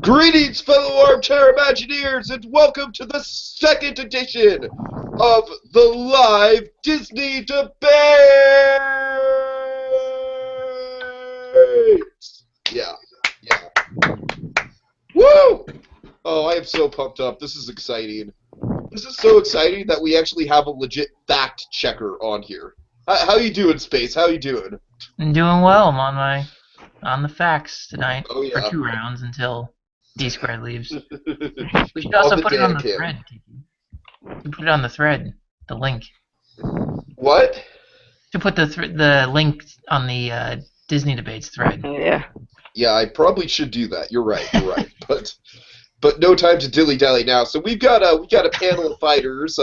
Greetings, fellow armchair Imagineers, and welcome to the second edition of the live Disney Debates! Yeah. Woo! Oh, I am so pumped up. This is exciting. This is so exciting that we actually have a legit fact checker on here. How you doing, Space? How you doing? I'm doing well. I'm on the facts tonight yeah. for 2 rounds until D Squared leaves. We should also put it on the thread, Tiki. We put it on the thread, the link. What? To put the link on the Disney debates thread. Yeah. Yeah, I probably should do that. You're right. But no time to dilly-dally now. So we've got a panel of fighters.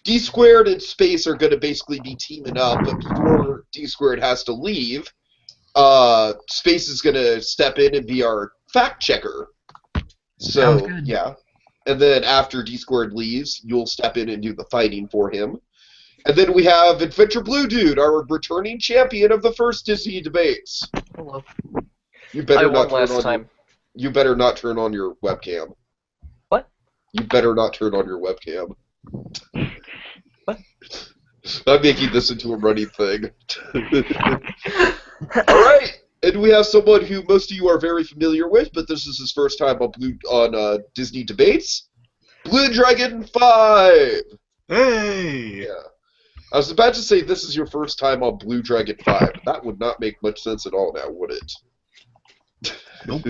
D Squared and Space are going to basically be teaming up, but before D Squared has to leave, Space is going to step in and be our fact checker. So, Sounds good. yeah. And then after D Squared leaves, you'll step in and do the fighting for him. And then we have Adventure Blue Dude, our returning champion of the first Disney debates. Hello. You better I not won turn last on time. You better not turn on your webcam. What? You better not turn on your webcam. What? I'm making this into a running thing. Alright! And we have someone who most of you are very familiar with, but this is his first time on Disney Debates. Blue Dragon 5! Hey! Yeah. I was about to say this is your first time on Blue Dragon 5. That would not make much sense at all now, would it? Nope.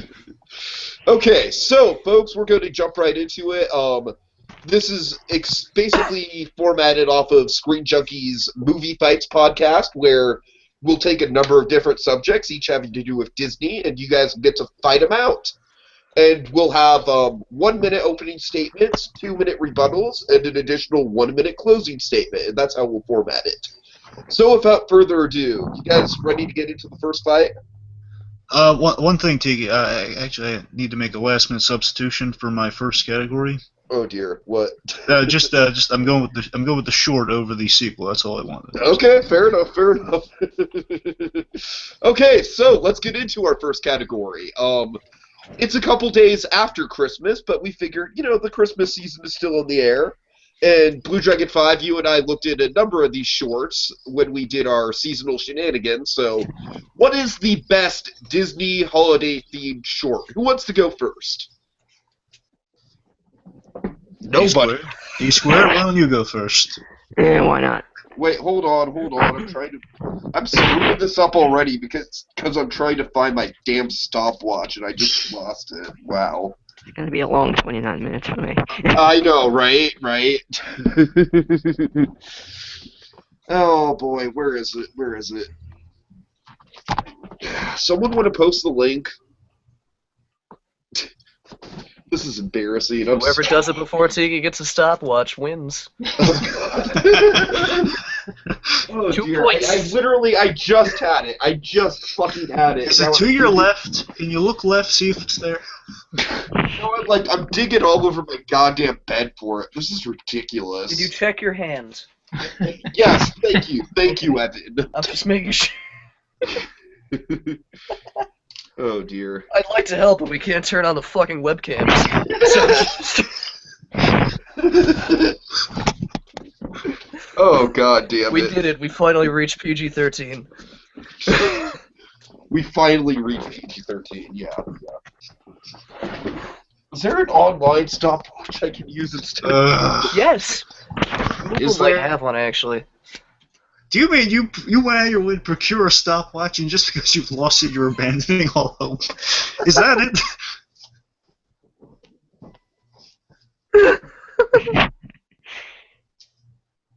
Okay, so, folks, we're going to jump right into it. This is basically formatted off of ScreenJunkies Movie Fights podcast, where we'll take a number of different subjects, each having to do with Disney, and you guys get to fight them out. And we'll have 1-minute opening statements, 2-minute rebuttals, and an additional 1-minute closing statement, and that's how we'll format it. So, without further ado, you guys ready to get into the first fight? One thing, Tiki. I need to make a last-minute substitution for my first category. Oh dear, what? I'm going with the short over the sequel. That's all I wanted. Okay, fair enough. Okay, so let's get into our first category. It's a couple days after Christmas, but we figured, the Christmas season is still in the air. And Blue Dragon 5, you and I looked at a number of these shorts when we did our seasonal shenanigans. So, what is the best Disney holiday-themed short? Who wants to go first? Nobody. D Squared, why don't you go first? Why not? Wait, hold on. I'm screwing this up already because I'm trying to find my damn stopwatch and I just lost it. Wow. It's going to be a long 29 minutes for me. I know, right? Oh boy, where is it? Someone want to post the link? This is embarrassing. Whoever does it before Tiki gets a stopwatch wins. Oh 2 dear. points. I just had it. I just fucking had it. Is it to your left? Can you look left, see if it's there? I'm digging all over my goddamn bed for it. This is ridiculous. Did you check your hands? Yes, thank you, Evan. I'm just making sure. Oh dear. I'd like to help, but we can't turn on the fucking webcams. Oh god damn it. We did it. We finally reached PG-13. We finally reached PG-13, yeah. Is there an online stopwatch I can use instead? Yes. Is Google might there? have one actually. Do you mean you went out of your way to procure a stopwatch, and just because you've lost it, you're abandoning all hope? Is that it?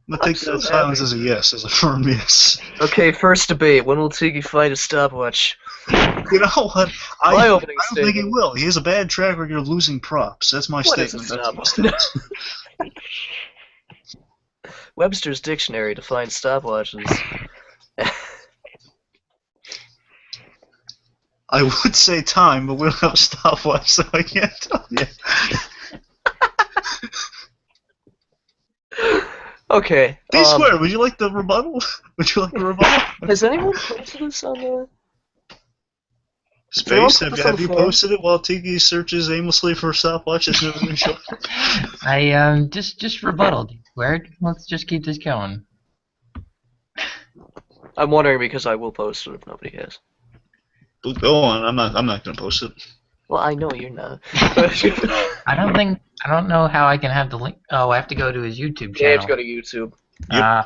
I'm gonna take that silence as a yes, as a firm yes. Okay, first debate. When will Tiki fight a stopwatch? You know what? My opening I don't think he statement. will. He has a bad track record of losing props. That's my What is a statement. That's stopwatch? my statement. Webster's Dictionary defines stopwatches. I would say time, but we don't have a stopwatch, so I can't tell you. Okay. D Squared, would you like the rebuttal? Would you like the rebuttal? Has anyone posted this on the... Space, have you posted it while Tiki searches aimlessly for a stopwatch that's never been shown? I just rebuttal, D-squared. Let's just keep this going. I'm wondering because I will post it if nobody has. Go on. I'm not gonna post it. Well, I know you're not. I don't know how I can have the link. Oh, I have to go to his YouTube Yeah, you have channel. to go to YouTube.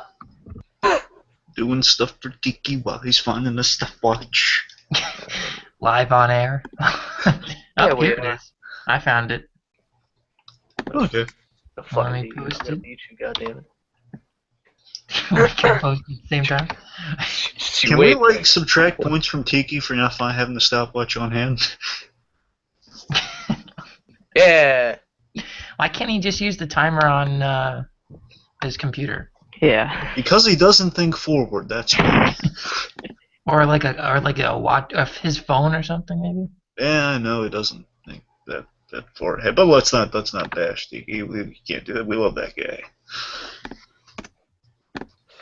Doing stuff for Tiki while he's finding the stopwatch. Live on air. Yeah, Here it is. I found it. Okay. The fucking Let me post it. YouTube, goddammit. We can post at the same time. Can we like subtract points from Tiki for not having the stopwatch on hand? Yeah. Why can't he just use the timer on his computer? Yeah. Because he doesn't think forward. That's why. Or like a watch of his phone or something maybe. Yeah, I know he doesn't think that far ahead. But let's not bash Tiki. We can't do that. We love that guy.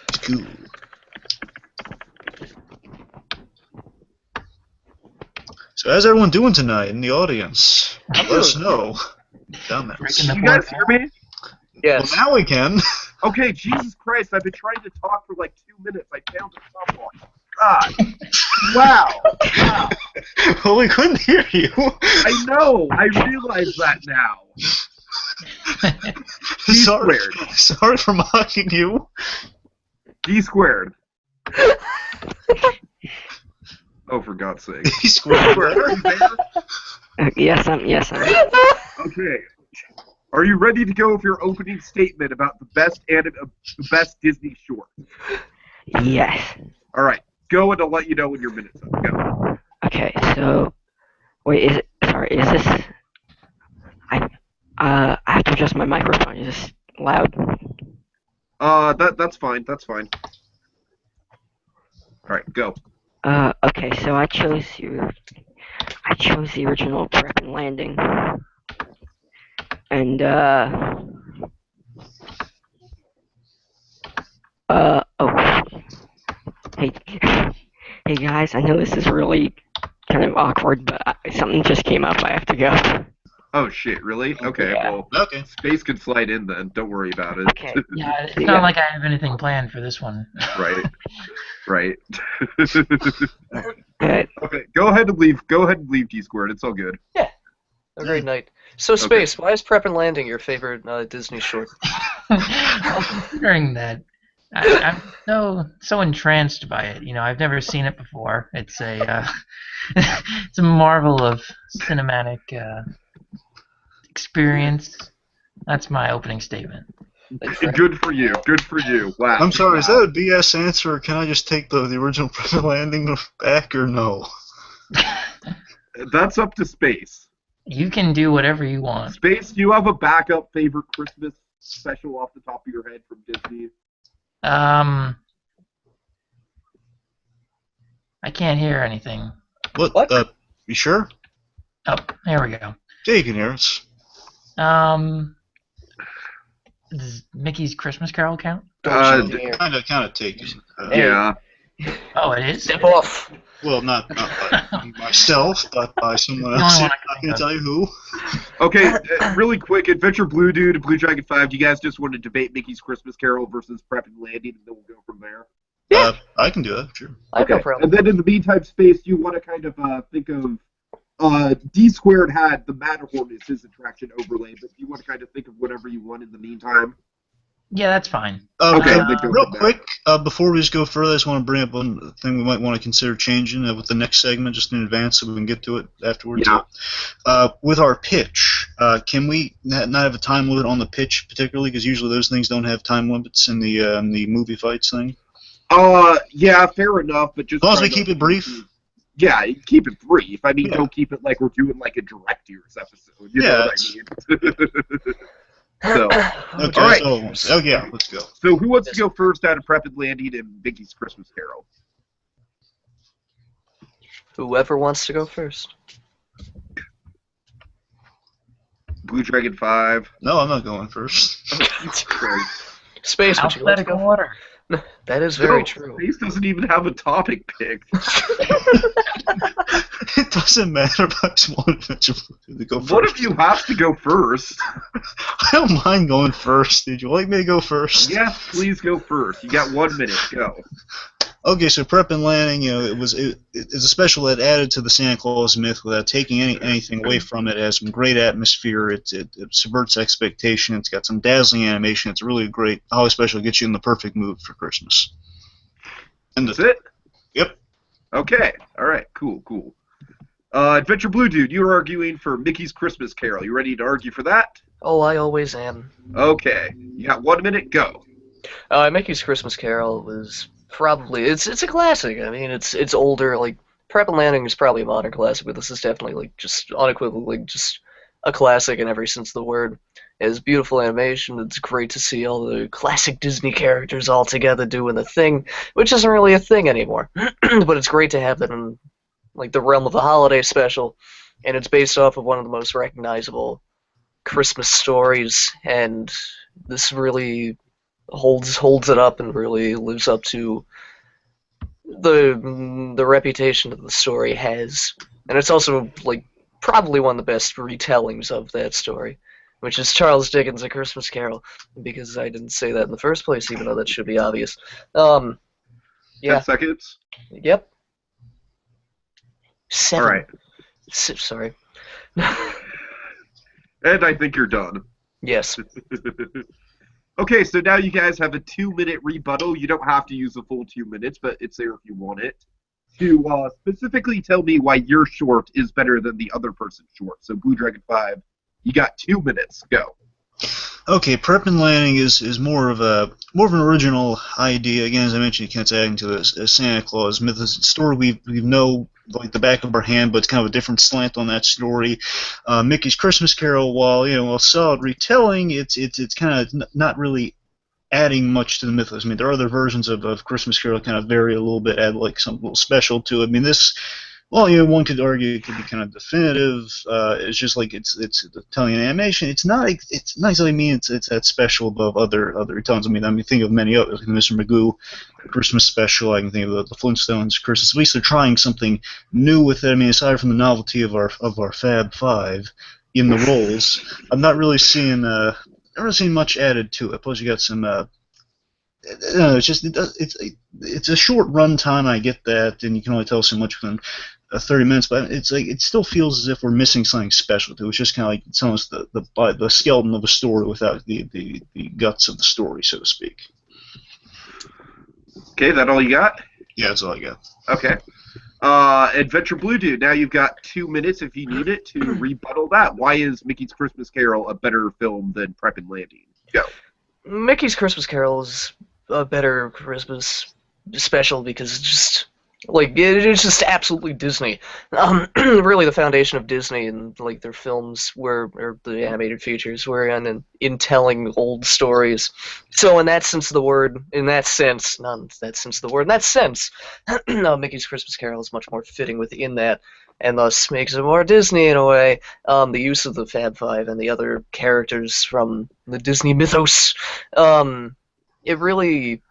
It's cool. So how's everyone doing tonight in the audience? Let us know. Breaking the You guys fourth hear me? Yes. Well, now we can. Okay, Jesus Christ, I've been trying to talk for like 2 minutes. I found a stopwatch. God. Wow. Wow. Well, we couldn't hear you. I know. I realize that now. Sorry. squared. Sorry for mocking you. D squared. Oh, for God's sake. D squared. Are you there? Yes, I'm. Okay. Are you ready to go with your opening statement about the best Disney short? Yes. All right. Go, and I'll let you know when your minute's up. Go. Okay, so wait, is this? I have to adjust my microphone. Is this loud? That's fine. That's fine. All right, go. Okay, so I chose the original Prep and Landing, and oh, hey guys, I know this is really kind of awkward, but something just came up. I have to go. Oh shit! Really? Okay. Yeah. Well, Okay. space can slide in then. Don't worry about it. Okay. Yeah, it's not like I have anything planned for this one. Right. Right. Good. Okay. Go ahead and leave. Go ahead and leave D squared. It's all good. Have a great night. So, Space, why is Prep and Landing your favorite Disney short? Well, considering that, I'm so entranced by it. You know, I've never seen it before. It's a it's a marvel of cinematic experience. That's my opening statement. Good for you. Good for you. Wow. I'm sorry, is that a BS answer, or can I just take the original Prep and Landing back, or no? That's up to Space. You can do whatever you want. Space, do you have a backup favorite Christmas special off the top of your head from Disney? I can't hear anything. What? You sure? Oh, there we go. Yeah, you can hear us. Does Mickey's Christmas Carol count? Don't you dare. Kind of take. Yeah. Oh, it is? Step off. Well, not by myself, but by someone The only else. one I I'm can not think going to tell you who. Okay, really quick. Adventure Blue Dude, Blue Dragon 5. Do you guys just want to debate Mickey's Christmas Carol versus Prep and Landing, and then we'll go from there? Yeah. I can do that, sure. I have no problem. And then in the meantime, Space, you want to kind of think of D squared had the Matterhorn as his attraction overlay, but you want to kind of think of whatever you want in the meantime. Yeah, that's fine. Okay, Real quick, before we just go further, I just want to bring up one thing we might want to consider changing with the next segment, just in advance, so we can get to it afterwards. Yeah. With our pitch, can we not have a time limit on the pitch, particularly? Because usually those things don't have time limits in the movie fights thing. Yeah, fair enough, but just As long as we keep it brief. Yeah, keep it brief. I mean, Yeah. don't keep it like we're doing like a direct years episode. You Yeah, know what I mean? So, Okay, all right. Yeah, let's go. So who wants to go first out of Prep and Landing and Mickey's Christmas Carol? Whoever wants to go first. Blue Dragon 5. No, I'm not going first. Space, would you like to Alphabetical go? order. That is very No, true. Space doesn't even have a topic picked. It doesn't matter about small adventure to go first. One of you has to go first. I don't mind going first. Did you like me to go first? Yes, please go first. You got 1 minute. Go. Okay, so Prep and Landing, it's a special that added to the Santa Claus myth without taking anything away from it. It has some great atmosphere. It subverts expectation. It's got some dazzling animation. It's really great. Holiday special gets you in the perfect mood for Christmas. And That's it? Yep. Okay. All right. Cool. Adventure Blue Dude, you're arguing for Mickey's Christmas Carol. You ready to argue for that? Oh, I always am. Okay. You got 1 minute. Go. Mickey's Christmas Carol was probably it's a classic. I mean, it's older. Like Prep and Landing is probably a modern classic, but this is definitely like just unequivocally just a classic in every sense of the word. It has beautiful animation. It's great to see all the classic Disney characters all together doing the thing, which isn't really a thing anymore. But it's great to have that in like the realm of a holiday special, and it's based off of one of the most recognizable Christmas stories, and this really holds it up and really lives up to the reputation that the story has. And it's also like probably one of the best retellings of that story, which is Charles Dickens' A Christmas Carol, because I didn't say that in the first place, even though that should be obvious. Yeah. 10 seconds. Yep. 7. All right. Sorry. And I think you're done. Yes. Okay, so now you guys have a 2 minute rebuttal. You don't have to use the full 2 minutes, but it's there if you want it. To specifically tell me why your short is better than the other person's short. So Blue Dragon 5, you got 2 minutes. Go. Okay, Prep and Landing is more of an original idea. Again, as I mentioned, it's adding to the Santa Claus myth. It's a story we know like the back of our hand, but it's kind of a different slant on that story. Mickey's Christmas Carol, while a solid retelling, it's kind of not really adding much to the mythos. I mean, there are other versions of Christmas Carol kind of vary a little bit, add like some little special to it. I mean, this, well, one could argue it could be kind of definitive. It's just like it's telling an animation. It's not exactly mean it's that special above other tons. I mean, think of many others. Mr. Magoo, Christmas special. I can think of the Flintstones Christmas. At least they're trying something new with it. I mean, aside from the novelty of our Fab Five in the roles, I'm not really seeing much added to it. Plus, you got some. It's a short run time. I get that, and you can only tell so much within 30 minutes. But it's like it still feels as if we're missing something special to it. It's just kind of like telling us the skeleton of a story without the guts of the story, so to speak. Okay, that all you got? Yeah, that's all I got. Okay. Adventure Blue Dude, now you've got 2 minutes if you need it to rebuttal that. Why is Mickey's Christmas Carol a better film than Prep and Landing? Go. Mickey's Christmas Carol is a better Christmas special because it's just it's just absolutely Disney. Really, the foundation of Disney and like their films or the animated features were in telling old stories. So in that sense, Mickey's Christmas Carol is much more fitting within that, and thus makes it more Disney in a way. The use of the Fab Five and the other characters from the Disney mythos, it really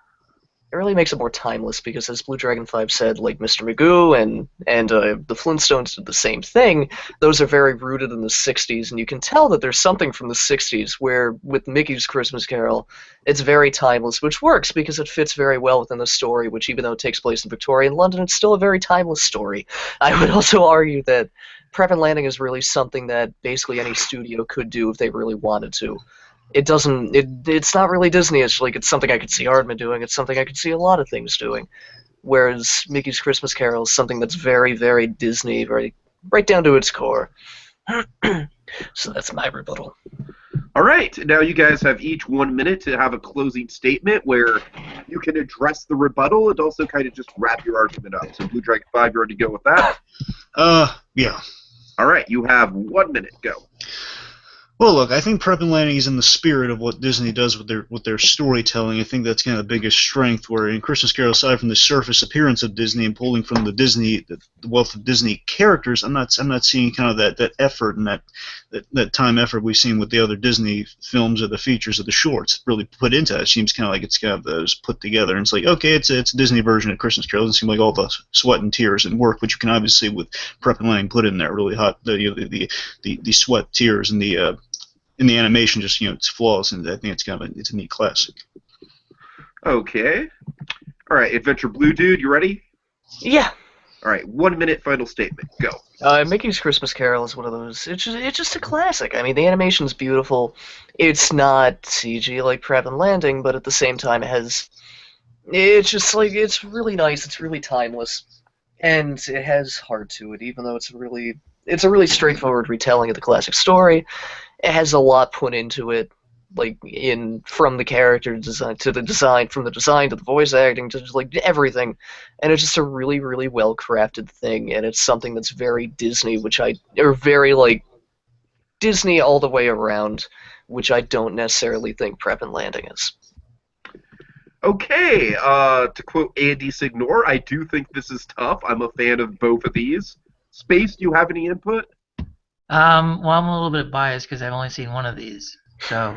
makes it more timeless because, as Blue Dragon 5 said, like Mr. Magoo and the Flintstones did the same thing. Those are very rooted in the 60s, and you can tell that there's something from the 60s where, with Mickey's Christmas Carol, it's very timeless, which works because it fits very well within the story, which even though it takes place in Victorian London, it's still a very timeless story. I would also argue that Prep and Landing is really something that basically any studio could do if they really wanted to. It's not really Disney. It's something I could see Aardman doing. It's something I could see a lot of things doing. Whereas Mickey's Christmas Carol is something that's very, very Disney, very right down to its core. So that's my rebuttal. All right. Now you guys have each 1 minute to have a closing statement where you can address the rebuttal and also kind of just wrap your argument up. So Blue Dragon 5, you ready to go with that? Yeah. All right. You have 1 minute. Go. Well, look, I think Prep and Landing is in the spirit of what Disney does with their storytelling. I think that's kind of the biggest strength. Where in Christmas Carol, aside from the surface appearance of Disney and pulling from the wealth of Disney characters, I'm not seeing kind of that effort and that time effort we've seen with the other Disney films or the features of the shorts really put into it. It seems kind of like it's kind of those put together. And it's like, okay, it's a Disney version of Christmas Carol. It doesn't seem like all the sweat and tears and work, which you can obviously with Prep and Landing put in there. Really hot, the sweat, tears, and the in the animation, just it's flawless, and I think it's a neat classic. Okay. All right, Adventure Blue Dude, you ready? Yeah. All right, 1 minute final statement. Go. Mickey's Christmas Carol is one of those. It's just a classic. I mean, the animation's beautiful. It's not CG like Prep and Landing, but at the same time, it's just like it's really nice. It's really timeless, and it has heart to it, even though it's a really straightforward retelling of the classic story. It has a lot put into it, like from the character design to the design, from the design to the voice acting to just like everything, and it's just a really, really well crafted thing, and it's something that's very Disney, very like Disney all the way around, which I don't necessarily think Prep and Landing is. Okay, to quote Andy Signor, I do think this is tough. I'm a fan of both of these. Space, do you have any input? Well, I'm a little bit biased because I've only seen one of these, so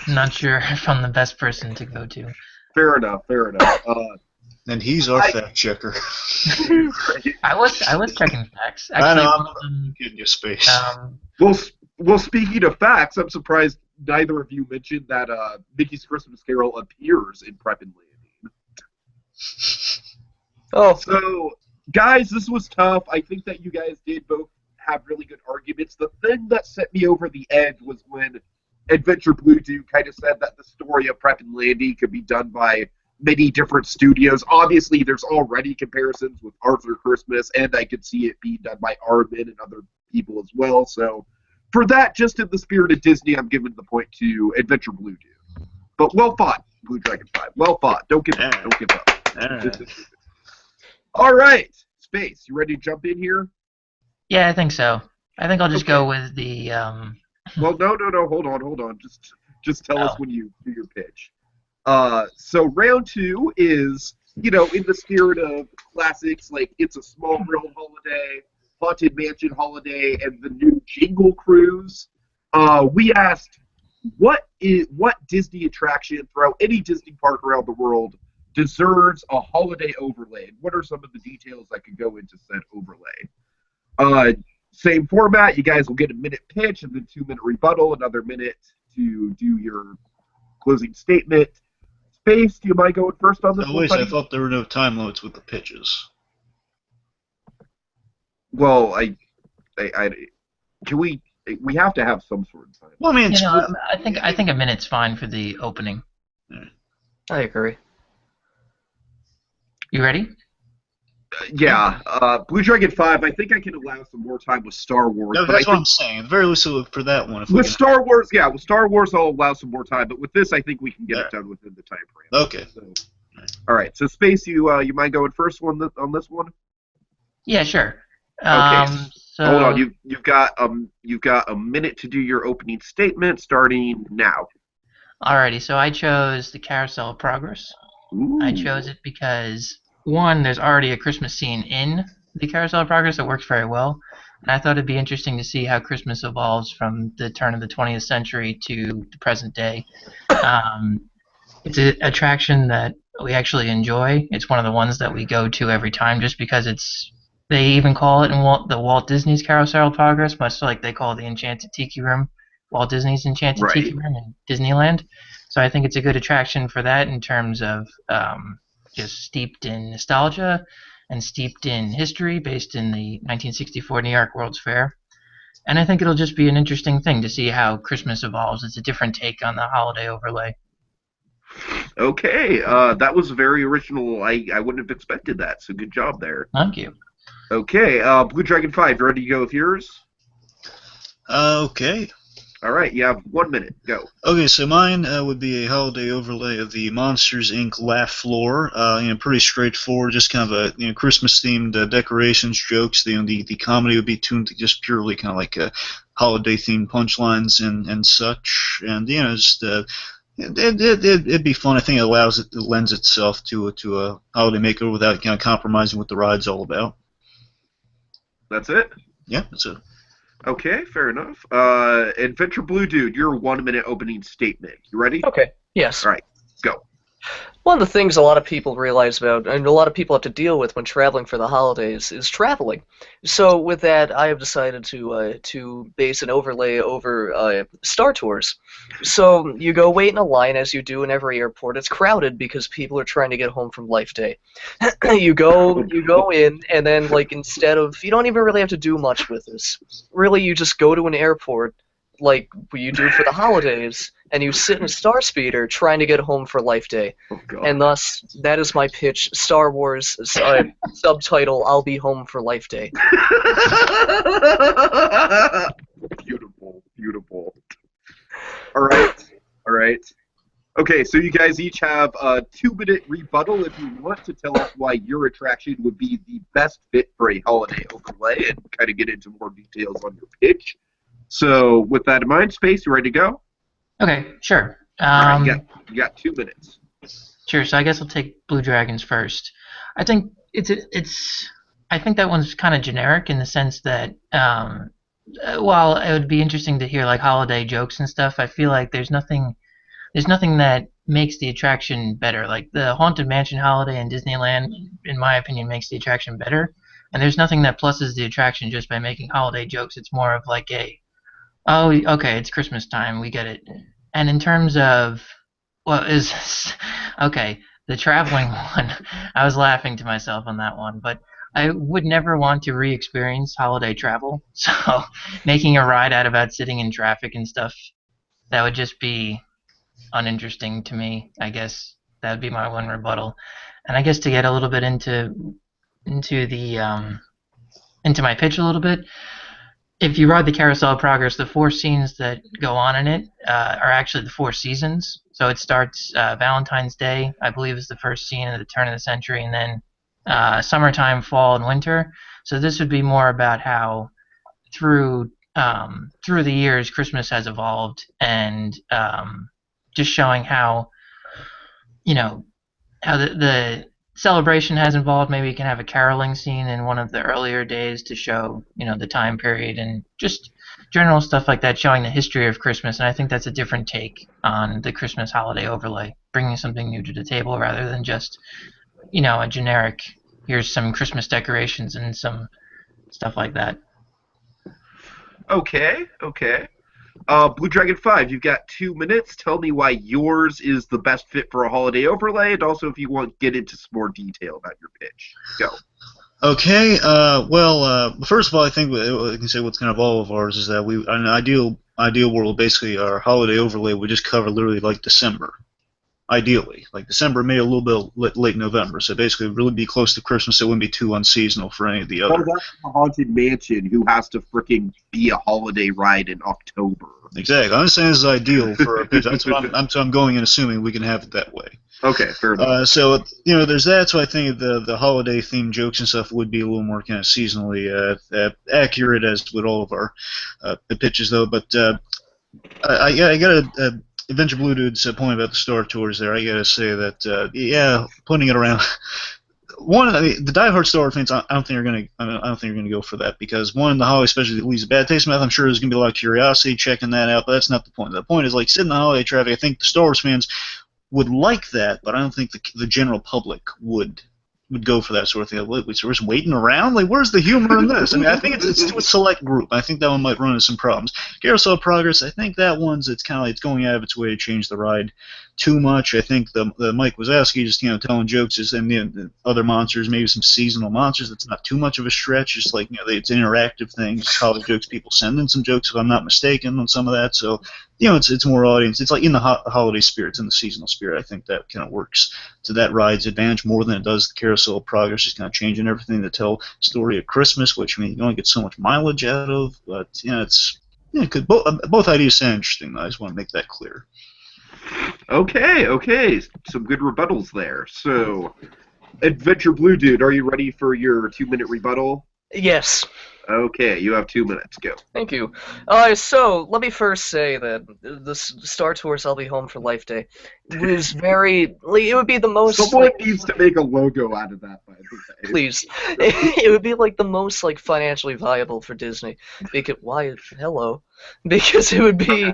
I'm not sure if I'm the best person to go to. Fair enough. And he's our fact checker. I was checking facts. Actually, I know. I'm getting you space. Well, speaking of facts, I'm surprised neither of you mentioned that Mickey's Christmas Carol appears in Prep and Landing. Oh, So, guys, this was tough. I think that you guys did both have really good arguments. The thing that set me over the edge was when Adventure Blue Dude kind of said that the story of Prep and Landing could be done by many different studios. Obviously, there's already comparisons with Arthur Christmas, and I could see it being done by Armin and other people as well. So, for that, just in the spirit of Disney, I'm giving the point to Adventure Blue Dude. But well fought, Blue Dragon 5. Well fought. Don't give up. Don't give up. All right. Space, you ready to jump in here? Yeah, I think so. I think I'll just go with the. Well, no. Hold on. Just tell us when you do your pitch. So round 2 is, in the spirit of classics like It's a Small World Holiday, Haunted Mansion Holiday, and the new Jingle Cruise. We asked what Disney attraction throughout any Disney park around the world deserves a holiday overlay. What are some of the details that could go into said overlay? Same format. You guys will get a minute pitch and then 2-minute rebuttal, another minute to do your closing statement. Space, do you mind going first on this one? Wait, I thought there were no time limits with the pitches. Well, we have to have some sort of time. Well, I mean, I think a minute's fine for the opening. I agree. You ready? Yeah, Blue Dragon 5, I think I can allow some more time with Star Wars. No, that's what I'm saying. At the very least, for that one. With Star Wars, I'll allow some more time, but with this, I think we can get it done within the time frame. Okay. So, all right, so Space, you mind going first on this one? Yeah, sure. Okay. So, hold on, you've got a minute to do your opening statement, starting now. Alrighty, so I chose the Carousel of Progress. Ooh. I chose it because, one, there's already a Christmas scene in the Carousel of Progress that works very well, and I thought it'd be interesting to see how Christmas evolves from the turn of the 20th century to the present day. It's an attraction that we actually enjoy. It's one of the ones that we go to every time just because they even call it in the Walt Disney's Carousel of Progress, much like they call the Enchanted Tiki Room Walt Disney's Enchanted Tiki Room in Disneyland. So I think it's a good attraction for that in terms of just steeped in nostalgia and steeped in history based in the 1964 New York World's Fair. And I think it'll just be an interesting thing to see how Christmas evolves. It's a different take on the holiday overlay. Okay, that was very original. I wouldn't have expected that, so good job there. Thank you. Okay, Blue Dragon 5, you ready to go with yours? Okay. All right, you have 1 minute. Go. Okay, so mine would be a holiday overlay of the Monsters, Inc. laugh floor. Pretty straightforward, just kind of a Christmas-themed decorations, jokes. The comedy would be tuned to just purely kind of like holiday-themed punchlines and such, and just it'd be fun. I think it lends itself to a holiday makeover without kind of compromising what the ride's all about. That's it? Yeah, that's it. Okay, fair enough. Adventure Blue Dude, your 1 minute opening statement. You ready? Okay, yes. All right, go. One of the things a lot of people realize about, and a lot of people have to deal with when traveling for the holidays, is traveling. So with that, I have decided to base an overlay over Star Tours. So you go wait in a line as you do in every airport. It's crowded because people are trying to get home from Life Day. you go in, and then instead of, you don't even really have to do much with this. Really, you just go to an airport like you do for the holidays, and you sit in a Star Speeder trying to get home for Life Day. Oh, God. And thus, that is my pitch, Star Wars subtitle, I'll be home for Life Day. Beautiful, beautiful. All right. Okay, so you guys each have a 2-minute rebuttal if you want to tell us why your attraction would be the best fit for a holiday overlay and kind of get into more details on your pitch. So, with that in mind, Space, you ready to go? Okay, sure. All right, you got 2 minutes. Sure. So I guess I'll take Blue Dragons first. I think I think that one's kind of generic in the sense that while it would be interesting to hear holiday jokes and stuff, I feel like there's nothing that makes the attraction better. Like the Haunted Mansion holiday in Disneyland, in my opinion, makes the attraction better. And there's nothing that pluses the attraction just by making holiday jokes. It's more of oh, okay, it's Christmas time, we get it. And in terms of okay, the traveling one, I was laughing to myself on that one, but I would never want to re-experience holiday travel. So making a ride out about sitting in traffic and stuff, that would just be uninteresting to me. I guess that would be my one rebuttal. And I guess to get a little bit into my pitch a little bit, if you ride the Carousel of Progress, the 4 scenes that go on in it are actually the 4 seasons. So it starts Valentine's Day, I believe, is the first scene at the turn of the century, and then summertime, fall, and winter. So this would be more about how through the years Christmas has evolved, and just showing how how the celebration has evolved. Maybe you can have a caroling scene in one of the earlier days to show, the time period and just general stuff like that, showing the history of Christmas. And I think that's a different take on the Christmas holiday overlay, bringing something new to the table rather than just, a generic, here's some Christmas decorations and some stuff like that. Okay. Blue Dragon 5, you've got 2 minutes. Tell me why yours is the best fit for a holiday overlay, and also if you want to get into some more detail about your pitch. Go. Okay. First of all, I think I can say what's kind of all of ours is that in an ideal world, basically our holiday overlay would just cover literally December. Ideally, December, May, a little bit late November. So basically, it would really be close to Christmas. It wouldn't be too unseasonal for any of the other. Well, that's the Haunted Mansion, who has to freaking be a holiday ride in October. Exactly. I'm saying this is ideal for a pitch. That's what I'm going and assuming we can have it that way. Okay, fair enough. So there's that. So I think the holiday themed jokes and stuff would be a little more kind of seasonally accurate, as with all of our pitches, though. But I got to. Adventure Blue Dude's point about the Star Tours there, I gotta say that putting it around the diehard Star Wars fans, I don't think you're gonna go for that, because one, the holiday especially leaves a bad taste in my mouth. I'm sure there's gonna be a lot of curiosity checking that out, but that's not the point. The point is sitting in the holiday traffic. I think the Star Wars fans would like that, but I don't think the general public would go for that sort of thing. We're just waiting around? Where's the humor in this? I mean, I think it's to a select group. I think that one might run into some problems. Carousel of Progress, I think that one's it's going out of its way to change the ride too much. I think the Mike Wazowski just telling jokes and the other monsters, maybe some seasonal monsters. That's not too much of a stretch. Just it's an interactive thing. Just holiday jokes. People send in some jokes if I'm not mistaken on some of that. So it's more audience. It's in the holiday spirit, it's in the seasonal spirit. I think that kind of works to that ride's advantage more than it does the Carousel of Progress, just kind of changing everything to tell story of Christmas, which you only get so much mileage out of. But both ideas sound interesting. I just want to make that clear. Okay. Some good rebuttals there. So, Adventure Blue Dude, are you ready for your 2-minute rebuttal? Yes. Okay, you have 2 minutes. Go. Thank you. So let me first say that the Star Tours I'll Be Home for Life Day was very. Like, it would be the most. Someone needs to make a logo out of that, by the way. Please, it would be like the most like financially viable for Disney. Because because it would be.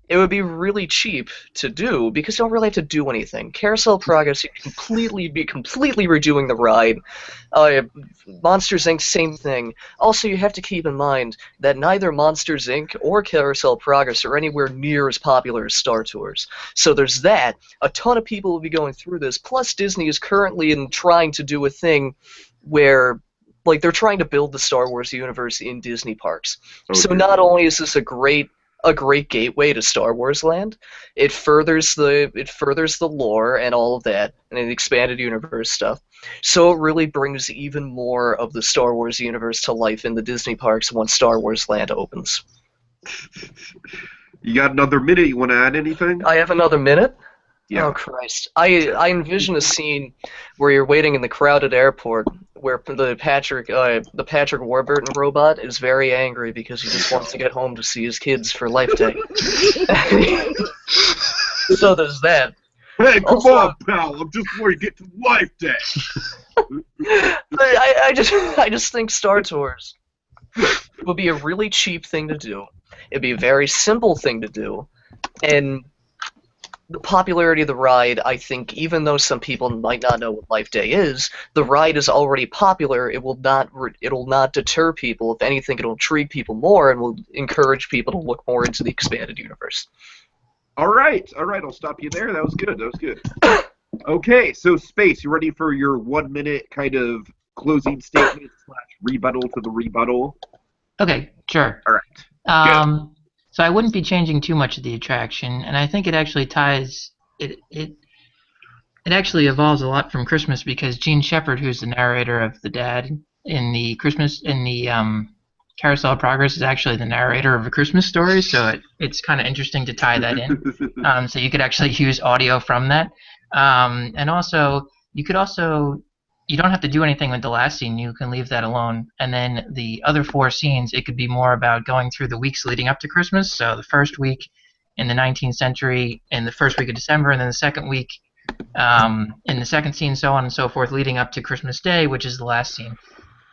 It would be really cheap to do because you don't really have to do anything. Carousel Progress, you can be completely redoing the ride. Monsters Inc. same thing. Also, you have to keep in mind that neither Monsters Inc. or Carousel Progress are anywhere near as popular as Star Tours. So there's that. A ton of people will be going through this. Plus, Disney is currently trying to do a thing where like they're trying to build the Star Wars universe in Disney parks. Okay. So not only is this a great gateway to Star Wars land. It furthers the lore and all of that, and an expanded universe stuff. So it really brings even more of the Star Wars universe to life in the Disney parks once Star Wars Land opens. You got another minute. You want to add anything? I have another minute? Yeah. Oh Christ! I envision a scene where you're waiting in the crowded airport, where the Patrick Warburton robot is very angry because he just wants to get home to see his kids for Life Day. So there's that. Hey, come Also- on, pal. I'm just want to get to Life Day. I just think Star Tours would be a really cheap thing to do. It'd be a very simple thing to do, and the popularity of the ride, I think, even though some people might not know what Life Day is, the ride is already popular. It will not deter people. If anything, it'll intrigue people more and will encourage people to look more into the expanded universe. All right. I'll stop you there. That was good. Okay, so Space, you ready for your 1 minute kind of closing statement / rebuttal to the rebuttal? Okay, sure. All right. So I wouldn't be changing too much of the attraction, and I think it actually ties it actually evolves a lot from Christmas because Gene Shepard, who's the narrator of the dad in the Carousel of Progress, is actually the narrator of A Christmas Story. So it's kind of interesting to tie that in. So you could actually use audio from that, and also you don't have to do anything with the last scene. You can leave that alone. And then the other 4 scenes, it could be more about going through the weeks leading up to Christmas. So the first week in the 19th century, and the first week of December, and then the second week in the second scene, so on and so forth, leading up to Christmas Day, which is the last scene.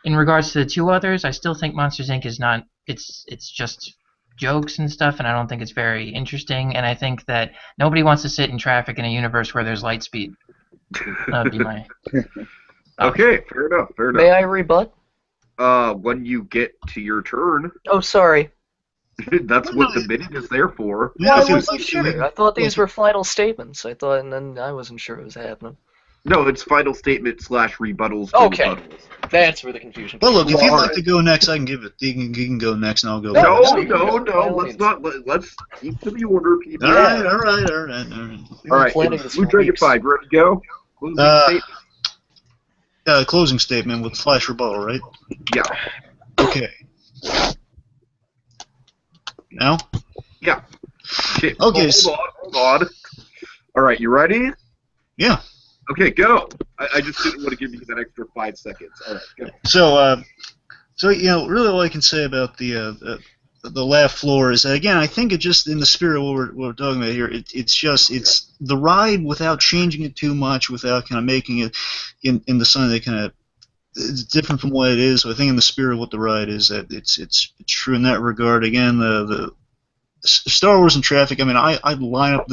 In regards to the 2 others, I still think Monsters Inc. is not. It's just jokes and stuff, and I don't think it's very interesting. And I think that nobody wants to sit in traffic in a universe where there's light speed. That would be my. Okay, fair enough. May I rebut? When you get to your turn, Oh, sorry. that's what the minute is there for. Yeah, I if you- wasn't sure. I thought these were final statements. And then I wasn't sure it was happening. No, it's final statement / rebuttals. to Okay. rebuttals. That's where the confusion. Well, look, if Well, you'd all like right. to go next, I can give it. You can go next, and I'll go. No, last. No. Let's not. Let's keep to the order, people. All right. All right. planning this Blue for Dragon weeks. 5, ready to go? Closing statement? Closing statement with flash rebuttal, right? Yeah. Okay. Now? Yeah. Okay. Okay, Hold on. All right, you ready? Yeah. Okay, go. I just didn't want to give you that extra 5 seconds. All right, go. So really all I can say about the laugh floor is that, again, I think it just, in the spirit of what we're talking about here, it's the ride without changing it too much, without kind of making it in the sun that kind of it's different from what it is. So I think in the spirit of what the ride is, that it's true in that regard. Again, the Star Wars and traffic. I mean, I'd line up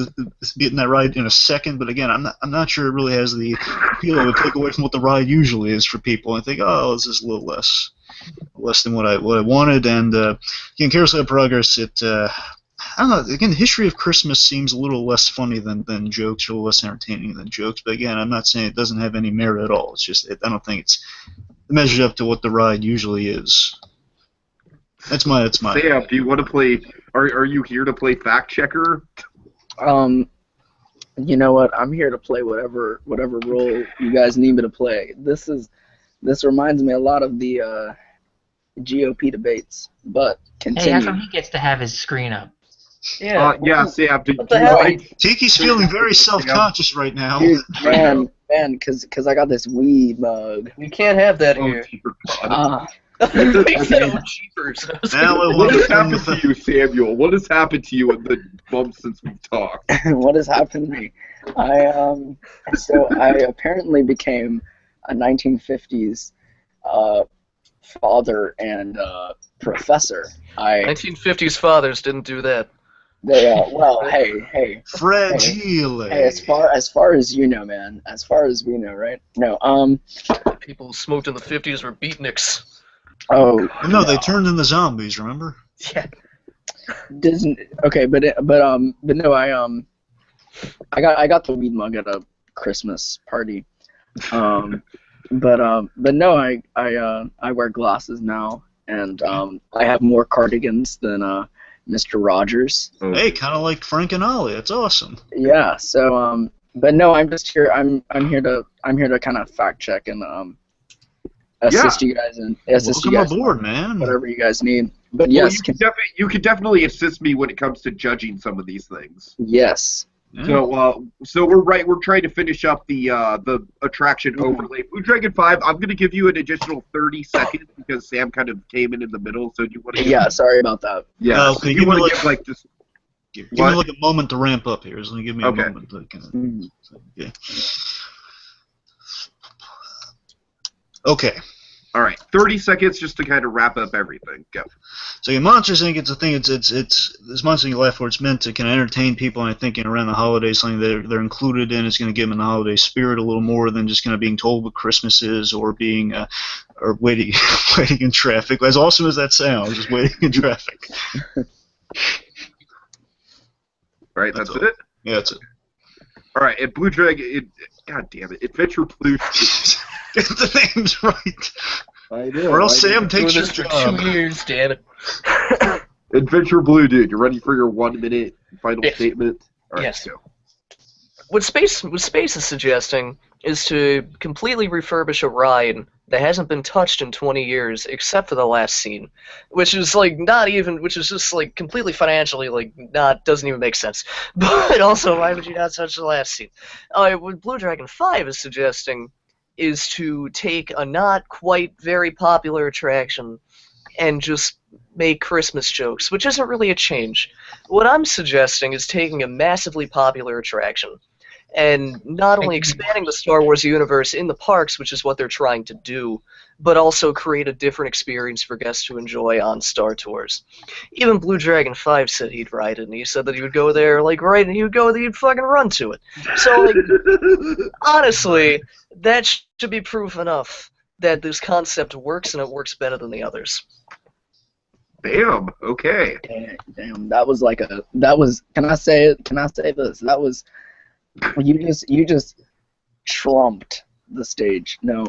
getting that ride in a second, but again, I'm not sure it really has the appeal it would take away from what the ride usually is for people. I think, oh, this is a little less than what I wanted. And again, Carousel of Progress, I don't know. Again, the history of Christmas seems a little less funny than jokes, or a little less entertaining than jokes. But again, I'm not saying it doesn't have any merit at all. It's just I don't think it measures up to what the ride usually is. That's my. Sam, do you want to play? Are you here to play fact checker? You know what? I'm here to play whatever role you guys need me to play. This reminds me a lot of the GOP debates, but Hey, how continue. come he gets to have his screen up? Yeah. Yeah, Sam. What the hell? Tiki's feeling very self-conscious right now. Dude, man, because I got this weed mug. You can't have that Oh, here. dear God. He said, "Oh, jeepers." Now I What want has to turn happened to the you, Samuel? What has happened to you in the months since we've talked? What has happened to me? I apparently became a 1950s father and professor. 1950s fathers didn't do that. Well, hey, fragile. as far as you know, man. As far as we know, right? No, People who smoked in the 50s were beatniks. oh No, they turned into zombies. Remember? Yeah. Disney. Okay, but no, I got the weed mug at a Christmas party. But no, I wear glasses now, and I have more cardigans than Mr. Rogers. Hey, kind of like Frank and Ollie. That's awesome. Yeah. So but no, I'm just here. I'm here to kind of fact check and assist you guys and assist Welcome you guys aboard, in man. whatever you guys need. But Well, yes, you could definitely assist me when it comes to judging some of these things. yes. Yeah. So we're trying to finish up the attraction overlay. Blue Dragon 5. I'm gonna give you an additional 30 seconds because Sam kind of came in the middle. So do you want to? Yeah. Sorry about that. Yeah. Okay, So you give me want to like- give like just Give me like a moment to ramp up here. So give me a Okay. moment. To kind of, Mhm. yeah. Okay. all right, 30 seconds just to kind of wrap up everything. Go. So your Monsters Inc. It's a thing. It's this Monsters Inc. Laugh where it's meant to kind of entertain people, and I think around the holidays, something they're included in is going to give them in the holiday spirit a little more than just kind of being told what Christmas is or being or waiting waiting in traffic. As awesome as that sounds, just waiting in traffic. All right, That's that's all. it. Yeah, that's it. All right, and Blue Dragon. God damn it, Adventure Blue. Get the names right, I know. or else Sam Doing takes your this for job. 2 years, damn it. Adventure Blue, dude. You ready for your 1 minute final Yes. statement? All right, Yes. go. What Space is suggesting is to completely refurbish a ride that hasn't been touched in 20 years except for the last scene, which is just like completely financially doesn't even make sense. But also, why would you not touch the last scene? What Blue Dragon 5 is suggesting is to take a not quite very popular attraction and just make Christmas jokes, which isn't really a change. What I'm suggesting is taking a massively popular attraction and not only expanding the Star Wars universe in the parks, which is what they're trying to do, but also create a different experience for guests to enjoy on Star Tours. Even Blue Dragon 5 said he'd ride it, and he said that he would go there, and he'd fucking run to it. So, honestly, that should be proof enough that this concept works, and it works better than the others. Damn. Okay. Damn, that was can I say it? Can I say this? That was you just trumped the stage. No.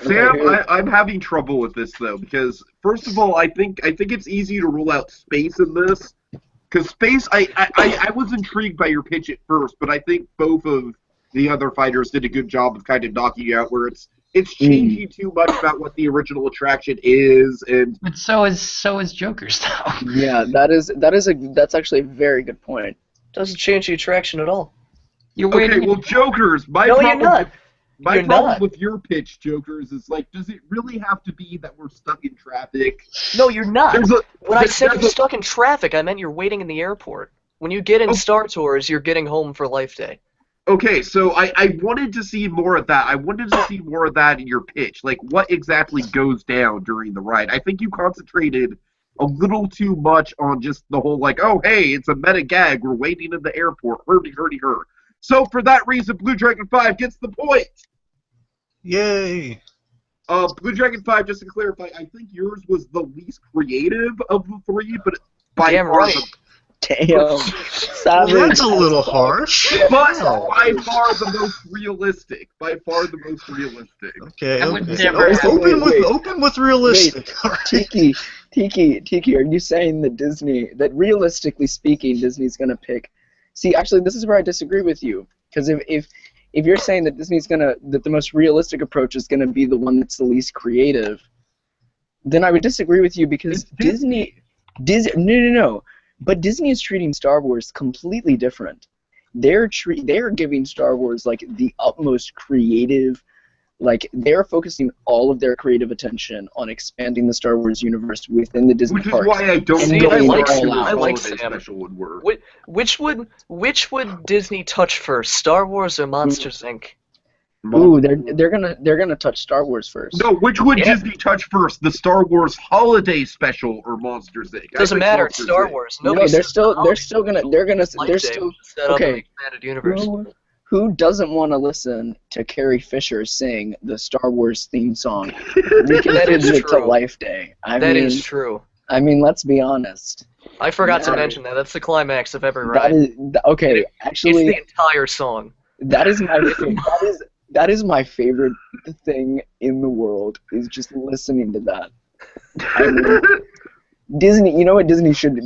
Sam, I'm having trouble with this though because first of all, I think it's easy to rule out space in this because space. I was intrigued by your pitch at first, but I think both of the other fighters did a good job of kind of knocking you out where it's changing too much about what the original attraction is, and But so is Joker's though. Yeah, that's actually a very good point. Doesn't change the attraction at all. You're okay, waiting. well, Jokers. My No, you're problem not. with- My You're problem not. with your pitch, Jokers, is like, does it really have to be that we're stuck in traffic? No, you're not. When I said there's you're stuck in traffic, I meant you're waiting in the airport. When you get in Star Tours, you're getting home for Life Day. Okay, so I wanted to see more of that. I wanted to see more of that in your pitch. Like, what exactly goes down during the ride? I think you concentrated a little too much on just the whole, like, oh, hey, it's a meta gag. We're waiting in the airport. Hurdy, hurdy, hur. So, for that reason, Blue Dragon 5 gets the point. Yay! Blue Dragon 5, just to clarify, I think yours was the least creative of the three, but by Damn far right. Damn, savage. That's a little harsh. But by far the most realistic. By far the most realistic. Okay, I would okay. never have- Open with realistic. All right. Tiki, are you saying that realistically speaking, Disney's gonna pick? See, actually, this is where I disagree with you. Because if you're saying that that the most realistic approach is gonna be the one that's the least creative, then I would disagree with you because No. But Disney is treating Star Wars completely different. They're giving Star Wars like the utmost creative Like, they're focusing all of their creative attention on expanding the Star Wars universe within the Disney Which is parks. why I don't And think I going like- all I out. like holiday Sam. special would work. Which would Disney touch first, Star Wars or Monsters Inc? Ooh, they're gonna touch Star Wars first. No, which would Yeah. Disney touch first, the Star Wars holiday special or Monsters Inc? I Doesn't think matter. It's Monsters Star Inc. Wars. No, Nobody they're says still the holiday they're Life still Day set up okay. an expanded universe. Who doesn't want to listen to Carrie Fisher sing the Star Wars theme song? That is It to true. Life Day. That mean, is true. I mean, let's be honest. I forgot to Yeah. mention that. That's the climax of every That ride. is okay. It's Actually, the entire song. that is my that is my favorite thing in the world. Is just listening to that. I mean, Disney, you know what Disney should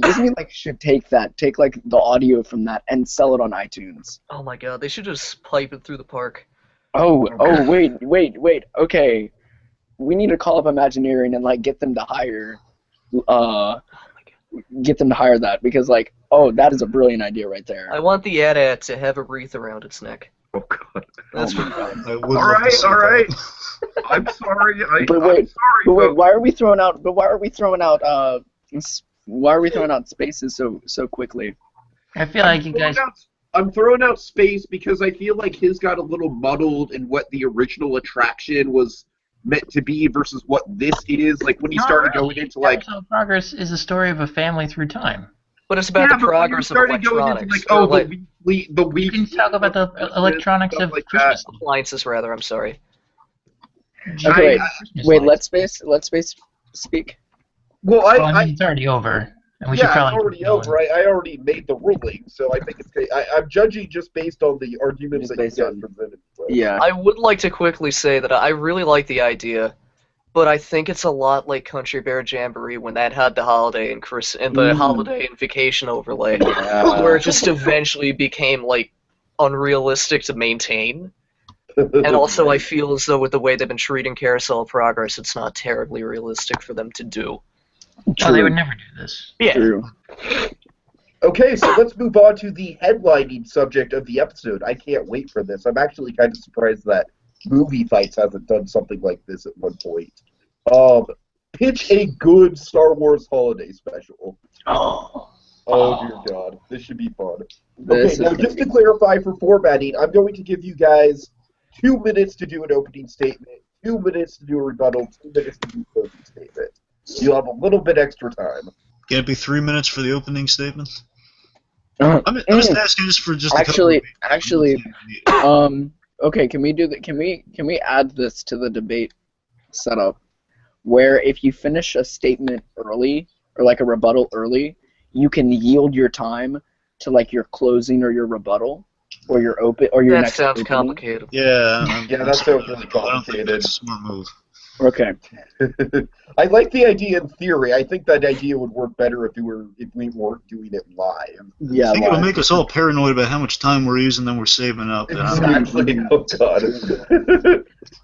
should take like the audio from that and sell it on iTunes. Oh my god, they should just pipe it through the park. Oh, wait. Okay, we need to call up Imagineering and like get them to hire that because like, oh, that is a brilliant idea right there. I want the AT-AT to have a wreath around its neck. Oh god. That's Oh my what God. All right. I'm sorry. But I'm wait, sorry. But wait, folks. why are we throwing out spaces so quickly? I feel like you guys. I'm throwing out space because I feel like his got a little muddled in what the original attraction was meant to be versus what this is. Like when he Not started really. going into like, Carousel of Progress is a story of a family through time. But it's about yeah, the but when you progress of started going into electronics. like, oh, or like the weekly, You can talk about the electronics stuff of like Christmas. appliances, rather. I'm sorry. Okay, Christmas wait. lights. Let space speak. Well, Well, I mean, it's already over, and we should Yeah, probably. it's already keep going. over. I already made the ruling, so I think it's. I'm judging just based on the arguments Just that you based guys on- presented. So. Yeah. I would like to quickly say that I really like the idea, but I think it's a lot like Country Bear Jamboree when that had the holiday and the holiday and vacation overlay, where it just eventually became like unrealistic to maintain. And also, I feel as though with the way they've been treating Carousel of Progress, it's not terribly realistic for them to do. Well, they would never do this. Yeah. True. Okay, so let's move on to the headlining subject of the episode. I can't wait for this. I'm actually kind of surprised that Movie Fights hasn't done something like this at one point. Pitch a good Star Wars holiday special. Oh dear God, this should be fun. Okay, now just to clarify for formatting, I'm going to give you guys 2 minutes to do an opening statement, 2 minutes to do a rebuttal, 2 minutes to do a closing statement. You'll have a little bit extra time. Can it be 3 minutes for the opening statement? Uh, I'm just asking just for just a Actually, couple okay, can we add this to the debate setup where if you finish a statement early or like a rebuttal early, you can yield your time to like your closing or your rebuttal or your That next sounds opening. complicated. Yeah, Yeah, that sounds really I don't think complicated. that's a smart move. Okay. I like the idea in theory. I think that idea would work better if we weren't doing it live. Yeah. I think it'll live. make us all paranoid about how much time we're using and we're saving up. And Exactly. Oh God.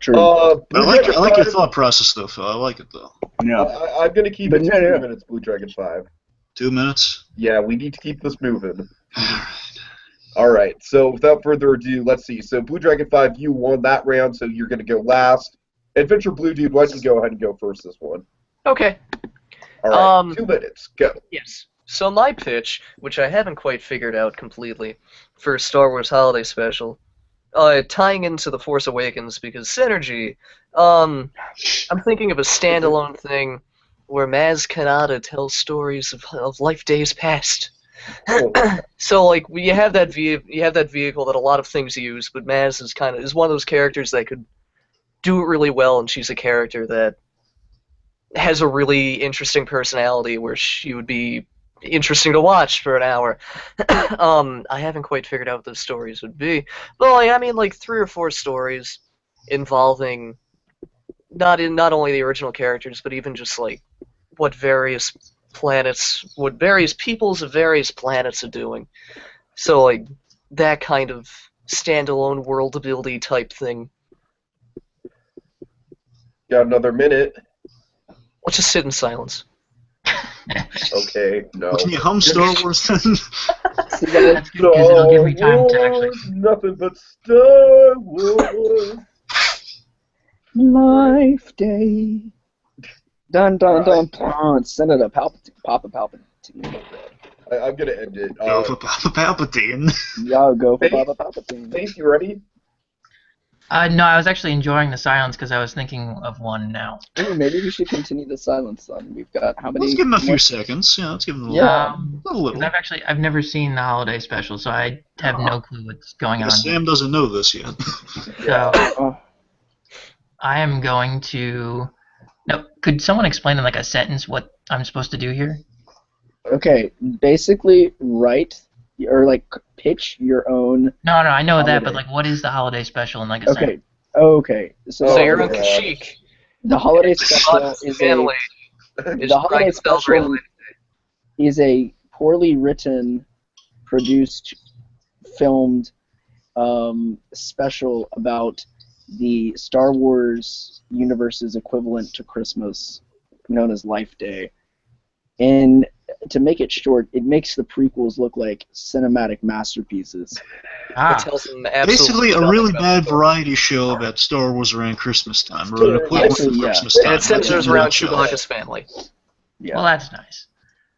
True. I like your 5, thought process though, Phil. I like it though. Yeah. I'm gonna keep But it to no, 2 no. minutes. Blue Dragon 5. 2 minutes. Yeah, we need to keep this moving. All right. So without further ado, let's see. So Blue Dragon 5, you won that round, so you're gonna go last. Adventure Blue Dude, why don't you go ahead and go first this one? Okay. All right. 2 minutes. Go. Yes. So my pitch, which I haven't quite figured out completely, for Star Wars Holiday Special, tying into The Force Awakens because synergy, I'm thinking of a standalone thing where Maz Kanata tells stories of life days past. Oh. So like you have that vehicle that a lot of things use, but Maz is one of those characters that could do it really well, and she's a character that has a really interesting personality where she would be interesting to watch for an hour. I haven't quite figured out what those stories would be. But I mean 3 or 4 stories involving not only the original characters, but even just like what various peoples of various planets are doing. So like that kind of standalone world building type thing. Got another minute. Let's just sit in silence. Okay. No. Well, can you hum Star Wars then? That's good because it'll give me time to actually. Nothing but Star Wars. Life Day. Dun dun dun dun. Senator Papa Palpatine. I'm gonna end it. Go for Papa Palpatine. Y'all go for Faith? Papa Palpatine. Faith, you ready? No, I was actually enjoying the silence because I was thinking of one now. Ooh, maybe we should continue the silence then. We've got how many? Let's give him a few more- seconds. Yeah, let's give him a little. Yeah. A little. I've never seen the holiday special, so I have no clue what's going on. Sam doesn't know this yet. So Oh, I am going to. No, could someone explain in like a sentence what I'm supposed to do here? okay, basically write or like pitch your own. No, I know that, but Holiday. like, what is the holiday special in like a sentence? Okay. So Sayra God. Kashyyyk. the holiday special God's is family is the holiday trying to special celebrate. is a poorly written, produced, filmed special about the Star Wars universe's equivalent to Christmas, known as Life Day. And to make it short, it makes the prequels look like cinematic masterpieces. It tells them absolutely Basically, a nothing really about bad the story. variety show about Star Wars around Christmas time, or an equivalent Actually, of yeah. Christmas time. And it That's in centers a around nutshell. Chewbacca's family. Yeah. Well, that's nice.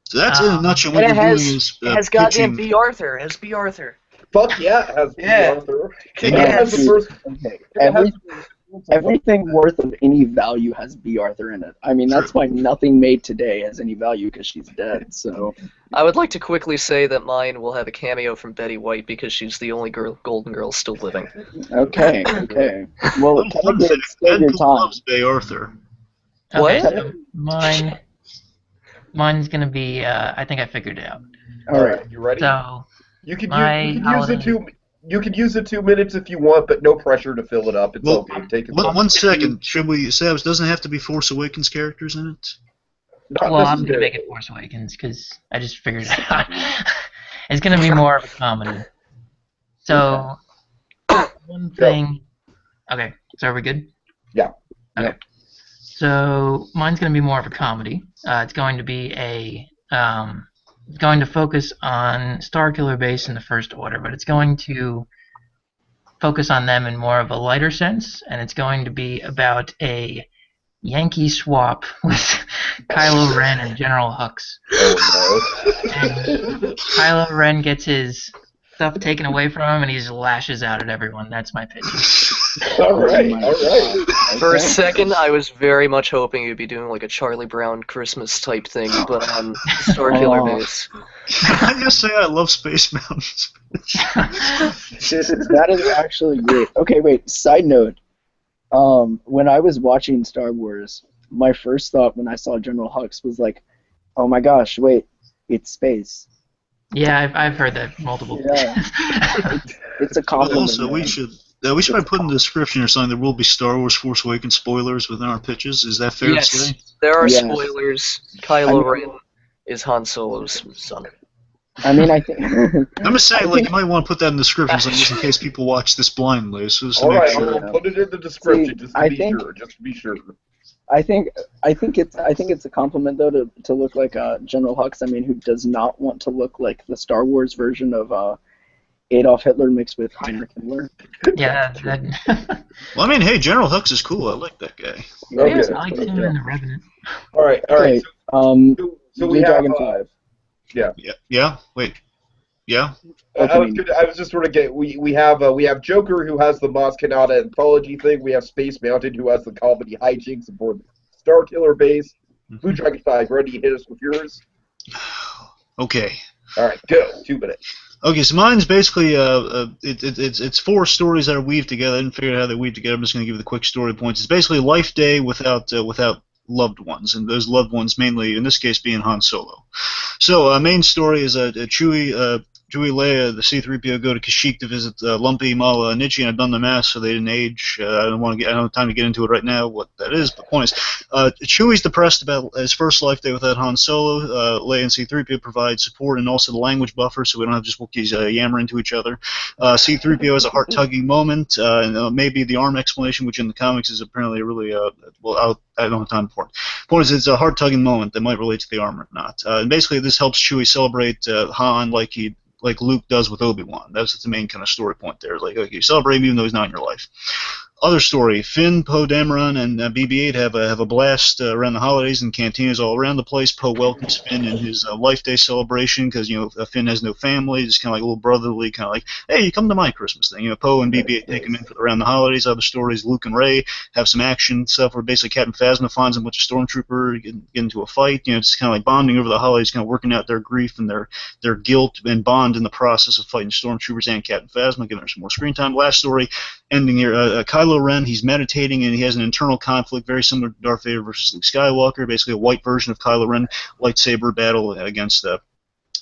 So that's in a nutshell. What And it you're has, doing is it has goddamn pitching. B. Arthur. It has B. Arthur. Fuck yeah, it has Yeah. Arthur. And It has the Dude, first. okay. It has Everything worth of any value has B. Arthur in it. I mean, that's why nothing made today has any value because she's dead. So I would like to quickly say that mine will have a cameo from Betty White because she's the only golden girl still living. okay. Well, Fun technically, fact, it's still your Deadpool time. loves Bay Arthur. Okay, What? so mine's gonna be. I think I figured it out. All right. You ready? So You could my use the holiday- 2. You could use the 2 minutes if you want, but no pressure to fill it up. It's Well, okay. Take it. One second. Should we, Sabs, doesn't have to be Force Awakens characters in it? Not well, I'm gonna necessary. make it Force Awakens because I just figured it out. It's gonna be more of a comedy. So one thing. Okay, so are we good? Yeah. Okay. So mine's going to be more of a comedy. It's going to be it's going to focus on Starkiller Base in the First Order, but it's going to focus on them in more of a lighter sense, and it's going to be about a Yankee swap with Kylo Ren and General Hux. Oh And Kylo Ren gets his stuff taken away from him, and he just lashes out at everyone. That's my pitch. no! All right. All right. For a Okay. second, I was very much hoping you'd be doing like a Charlie Brown Christmas type thing, but on Starkiller Oh. Base. I just say I love Space Mountains. That is actually great. Okay, wait. Side note. When I was watching Star Wars, my first thought when I saw General Hux was like, "Oh my gosh, wait, it's space." Yeah, I've heard that multiple Yeah. It's a compliment. Also, we man. should probably put in the description or something there will be Star Wars Force Awakens spoilers within our pitches. Is that fair Yes. to say? There are Yes. spoilers. Kylo Ren is Han Solo's son. I mean, I think. I'm just saying, like, you might want to put that in the description so just in case people watch this blindly. So just to All make right. sure. I'll put it in the description See, just to I be think- sure. Just to be sure. I think it's a compliment though to look like General Hux. I mean, who does not want to look like the Star Wars version of Adolf Hitler mixed with Heinrich Himmler? Yeah, that. Well, I mean, hey, General Hux is cool. I like that guy. Okay. I liked him in the Revenant. All right. All right. Okay. So Blue we have. Dragon 5. Yeah. Wait. Yeah. I was just sort of getting. We have Joker who has the Maz Kanata anthology thing. We have Space Mountain who has the comedy hijinks aboard the Starkiller Base. Blue Dragon 5. Ready to hit us with yours? Okay. All right. Go. 2 minutes. Okay, so mine's basically it's 4 stories that are weaved together. I didn't figure out how they weave together. I'm just going to give you the quick story points. It's basically Life Day without loved ones, and those loved ones mainly, in this case, being Han Solo. So, main story is Chewie, Leia, the C-3PO go to Kashyyyk to visit Lumpy, Mala, and Itchy, and I've done the math so they didn't age. I don't have time to get into it right now what that is, but the point is, Chewie's depressed about his first life day without Han Solo. Leia and C-3PO provide support and also the language buffer so we don't have just Wookiees yammering to each other. C-3PO has a heart-tugging moment, and maybe the arm explanation, which in the comics is apparently really, I don't have time for it. Point is, it's a heart-tugging moment that might relate to the arm or not. And basically, this helps Chewie celebrate Han like Luke does with Obi-Wan. That's the main kind of story point there. Like, okay, you celebrate him even though he's not in your life. Other story: Finn, Poe Dameron, and BB-8 have a blast around the holidays in cantinas all around the place. Poe welcomes Finn in his Life Day celebration because Finn has no family, just kind of like a little brotherly, kind of like, hey, you come to my Christmas thing. Poe and BB-8 take him in for around the holidays. Other stories: Luke and Ray have some action stuff where basically Captain Phasma finds a bunch of stormtrooper get into a fight. Just kind of like bonding over the holidays, kind of working out their grief and their guilt and bond in the process of fighting stormtroopers and Captain Phasma, giving her some more screen time. Last story, ending here. Kylo Ren, he's meditating and he has an internal conflict very similar to Darth Vader versus Luke Skywalker, basically a white version of Kylo Ren lightsaber battle against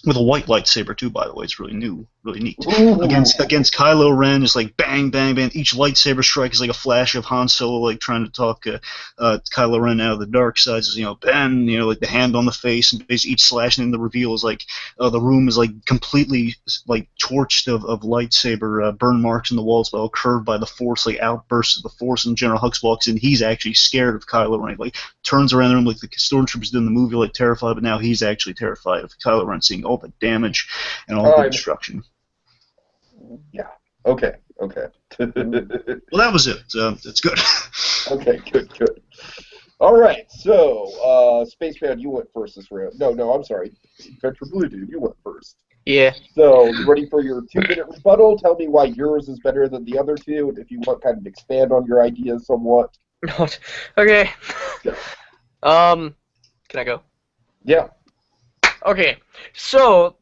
with a white lightsaber too, by the way. It's really new, really neat. Against Kylo Ren is like bang, bang, bang. Each lightsaber strike is like a flash of Han Solo, like trying to talk Kylo Ren out of the dark side. Ben, like the hand on the face, and basically each slash, and then the reveal is like the room is like completely like torched of lightsaber burn marks in the walls, but all curved by the Force, like outbursts of the Force. And General Hux walks in, he's actually scared of Kylo Ren. Like turns around the room like the stormtroopers did in the movie, like terrified, but now he's actually terrified of Kylo Ren, seeing all the damage and all the destruction. Yeah. Okay. Well, that was it. It's good. Okay. Good. All right. So, Spaceman, you went first this round. No. I'm sorry. Adventure Blue Dude, you went first. Yeah. So, you ready for your 2-minute rebuttal? Tell me why yours is better than the other two, and if you want, kind of expand on your ideas somewhat. Okay. Can I go? Yeah. Okay, so,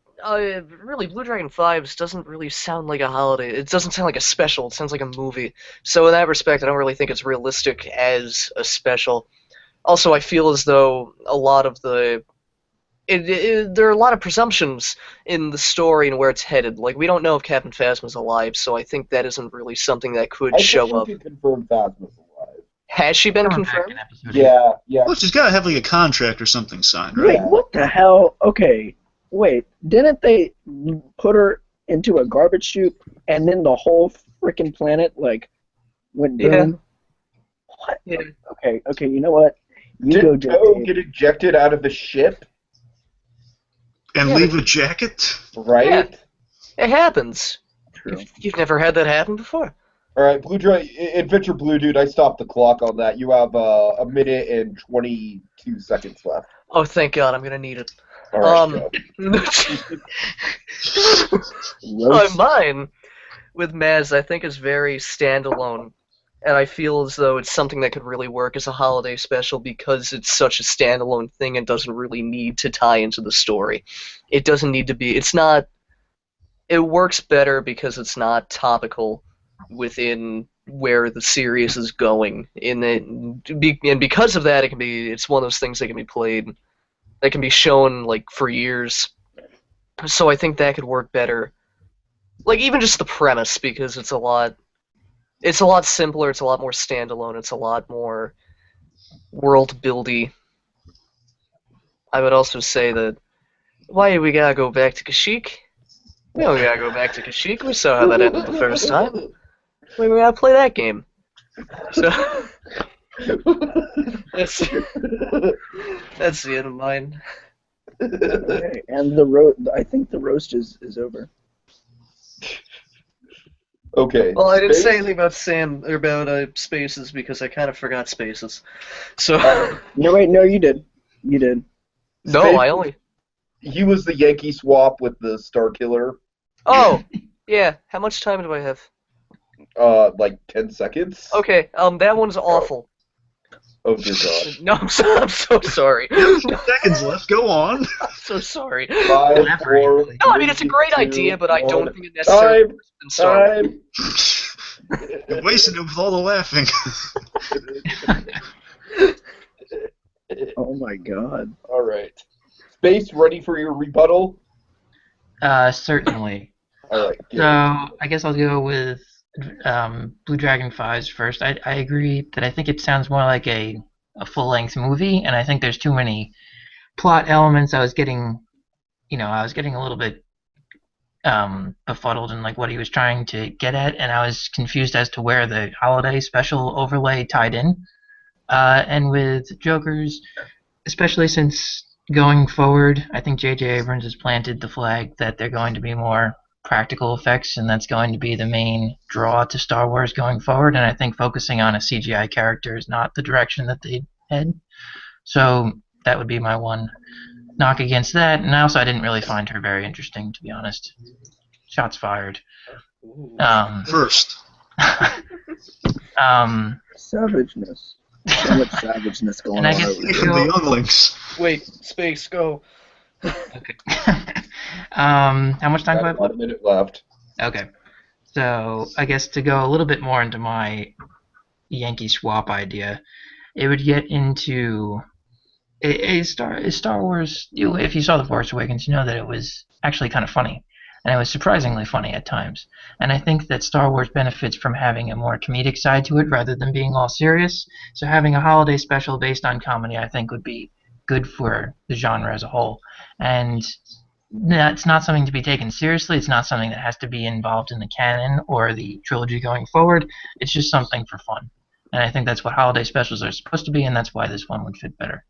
really, Blue Dragon 5 doesn't really sound like a holiday. It doesn't sound like a special. It sounds like a movie. So in that respect, I don't really think it's realistic as a special. Also, I feel as though a lot of there are a lot of presumptions in the story and where it's headed. Like, we don't know if Captain Phasma's alive, so I think that isn't really something that could show up. I think you can confirm Phasma's alive. Has she been confirmed? Yeah. Well, she's got to have like a contract or something signed, right? Wait, what the hell? Okay, wait. Didn't they put her into a garbage chute and then the whole freaking planet like went boom? Yeah. What? Yeah. Okay. You know what? Did Poe get ejected out of the ship? And leave a jacket? Right. Yeah. It happens. True. You've never had that happen before. All right, Adventure Blue Dude, I stopped the clock on that. You have a minute and 22 seconds left. Oh, thank God, I'm gonna need it. All right, Mine with Maz, I think, is very standalone, and I feel as though it's something that could really work as a holiday special because it's such a standalone thing and doesn't really need to tie into the story. It doesn't need to be. It's not. It works better because it's not topical within where the series is going, and because of that, it's one of those things that can be played, that can be shown like for years. So I think that could work better. Like even just the premise, because it's a lot simpler, it's a lot more standalone, it's a lot more world buildy. I would also say that why we gotta go back to Kashyyyk? We don't gotta go back to Kashyyyk. We saw how that ended the first time. We gotta play that game. So that's the end of mine. Okay, and I think the roast is over. Okay. Well, I didn't say anything about spaces because I kind of forgot spaces. So No, you did. You did. no, Space- I only. He was the Yankee swap with the Star Killer. Oh, yeah. How much time do I have? Like 10 seconds. Okay. That one's awful. Oh dear God. No, I'm so sorry. 2 seconds left. Go on. I'm so sorry. 5, 4. No, I mean it's a great 3, idea, but I 2, don't 1. think it necessarily. Time. You wasted it with all the laughing. Oh my God. All right. Space, ready for your rebuttal? Certainly. All right. So I guess I'll go with Blue Dragon 5's first. I agree that I think it sounds more like a full-length movie, and I think there's too many plot elements. I was getting a little bit befuddled in like what he was trying to get at, and I was confused as to where the holiday special overlay tied in. And with Jokers, especially since going forward, I think J.J. Abrams has planted the flag that they're going to be more practical effects, and that's going to be the main draw to Star Wars going forward. And I think focusing on a CGI character is not the direction that they head. So that would be my one knock against that. And also, I didn't really find her very interesting, to be honest. Shots fired. First. Savageness. So much savageness going And I on guess- over here. The younglings. Wait, space, go. Okay. How much time do I have Got 1 minute left. Okay. So I guess to go a little bit more into my Yankee swap idea, it would get into a Star Wars. If you saw The Force Awakens, you know that it was actually kind of funny, and it was surprisingly funny at times. And I think that Star Wars benefits from having a more comedic side to it rather than being all serious. So having a holiday special based on comedy, I think, would be good for the genre as a whole. And it's not something to be taken seriously. It's not something that has to be involved in the canon or the trilogy going forward. It's just something for fun. And I think that's what holiday specials are supposed to be, and that's why this one would fit better.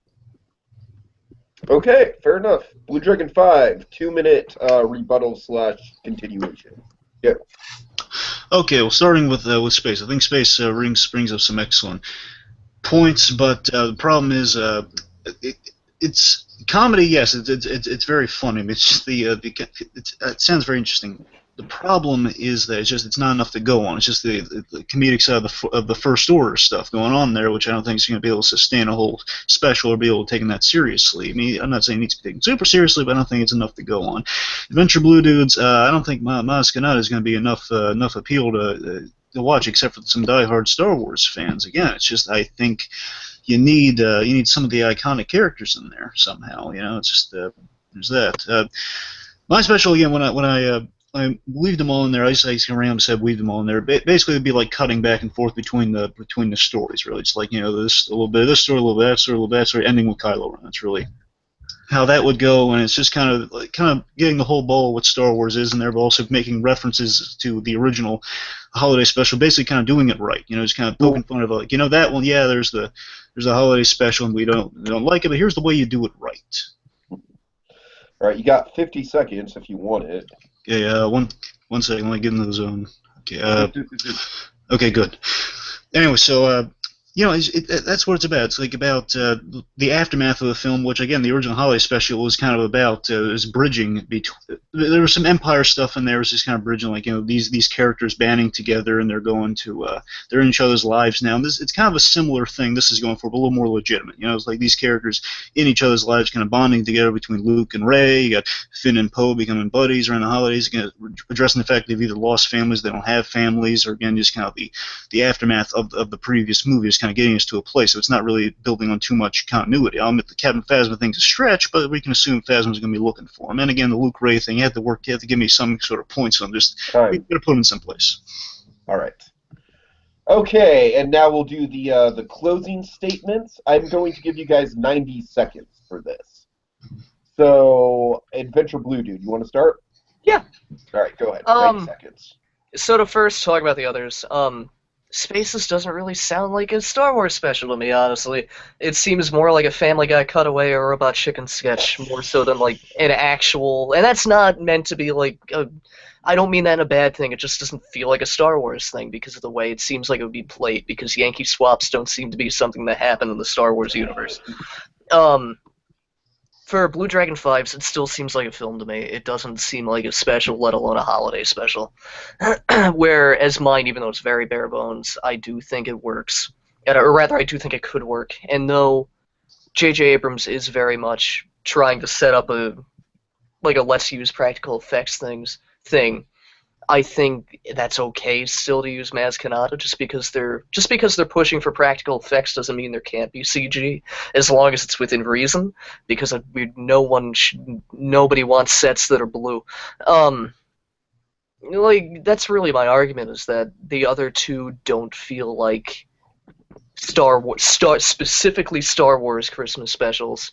Okay, fair enough. Blue Dragon 5, 2 minute rebuttal / continuation. Yeah. Okay, well, starting with space, I think space brings up some excellent points, but the problem is it's comedy. Yes, it's very funny. It's just it sounds very interesting. The problem is that it's not enough to go on. It's just the comedic side of the First Order stuff going on there, which I don't think is going to be able to sustain a whole special or be able to take that seriously. I mean, I'm not saying it needs to be taken super seriously, but I don't think it's enough to go on. Adventure Blue Dudes, I don't think Maz Kanata is going to be enough appeal to watch, except for some diehard Star Wars fans. Again, it's just I think you need some of the iconic characters in there somehow. You know, it's just there's that. My special again when I weaved them all in there. I just random said weave them all in there. Basically, it'd be like cutting back and forth between the stories. Really, it's like this a little bit of this story, a little bit of that story, a little bit of that story, ending with Kylo Ren. That's really how that would go, and it's just kind of getting the whole ball of what Star Wars is in there, but also making references to the original holiday special. Basically, kind of doing it right. You know, just kind of poking fun of that one. Yeah, there's a holiday special, and we don't like it, but here's the way you do it right. All right, you got 50 seconds if you want it. Okay, one second. Let me get into the zone. Okay, okay, good. Anyway, so that's what it's about. It's like about the aftermath of the film, which again, the original holiday special was kind of about is bridging between. There was some Empire stuff in there. It was just kind of bridging, like these characters banding together and they're going to they're in each other's lives now. And it's kind of a similar thing. This is going for, but a little more legitimate. You know, it's like these characters in each other's lives, kind of bonding together between Luke and Rey. You got Finn and Poe becoming buddies around the holidays, addressing the fact they've either lost families, they don't have families, or again, just kind of the aftermath of the previous movies. Kind of getting us to a place, so it's not really building on too much continuity. I'll admit the Captain Phasma thing's a stretch, but we can assume Phasma's going to be looking for him. And again, the Luke Ray thing, you have to give me some sort of points on just we got to put him in some place. All right. Okay, and now we'll do the closing statements. I'm going to give you guys 90 seconds for this. So, Adventure Blue Dude, you want to start? Yeah. All right, go ahead. 90 seconds. So to first talk about the others, Spaces doesn't really sound like a Star Wars special to me, honestly. It seems more like a Family Guy cutaway or Robot Chicken sketch, more so than like an actual. And that's not meant to be like. I don't mean that in a bad thing. It just doesn't feel like a Star Wars thing because of the way it seems like it would be played. Because Yankee swaps don't seem to be something that happen in the Star Wars universe. For Blue Dragon 5s, it still seems like a film to me. It doesn't seem like a special, let alone a holiday special. Whereas mine, even though it's very bare bones, I do think it works. Or rather, I do think it could work. And though J.J. Abrams is very much trying to set up a let's use practical effects thing, I think that's okay still to use Maz Kanata just because they're pushing for practical effects doesn't mean there can't be CG as long as it's within reason, because nobody wants sets that are blue. That's really my argument, is that the other two don't feel like specifically Star Wars Christmas specials.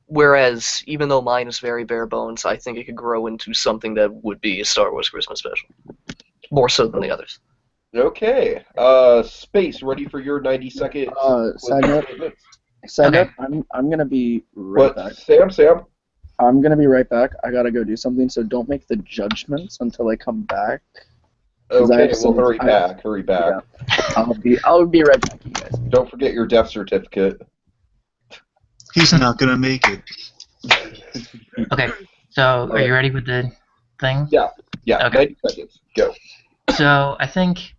Whereas, even though mine is very bare bones, I think it could grow into something that would be a Star Wars Christmas special. More so than the others. Okay. Space, ready for your 90-second Side note, Okay. I'm gonna be right back. Sam? I'm gonna be right back. I gotta go do something, so don't make the judgments until I come back. 'Cause I Okay, have well, some- hurry I- back, hurry back. Yeah. I'll be right back, you guys. Don't forget your death certificate. He's not gonna make it. Okay, so are you ready with the thing? Yeah, Okay. 90 seconds. Go. So I think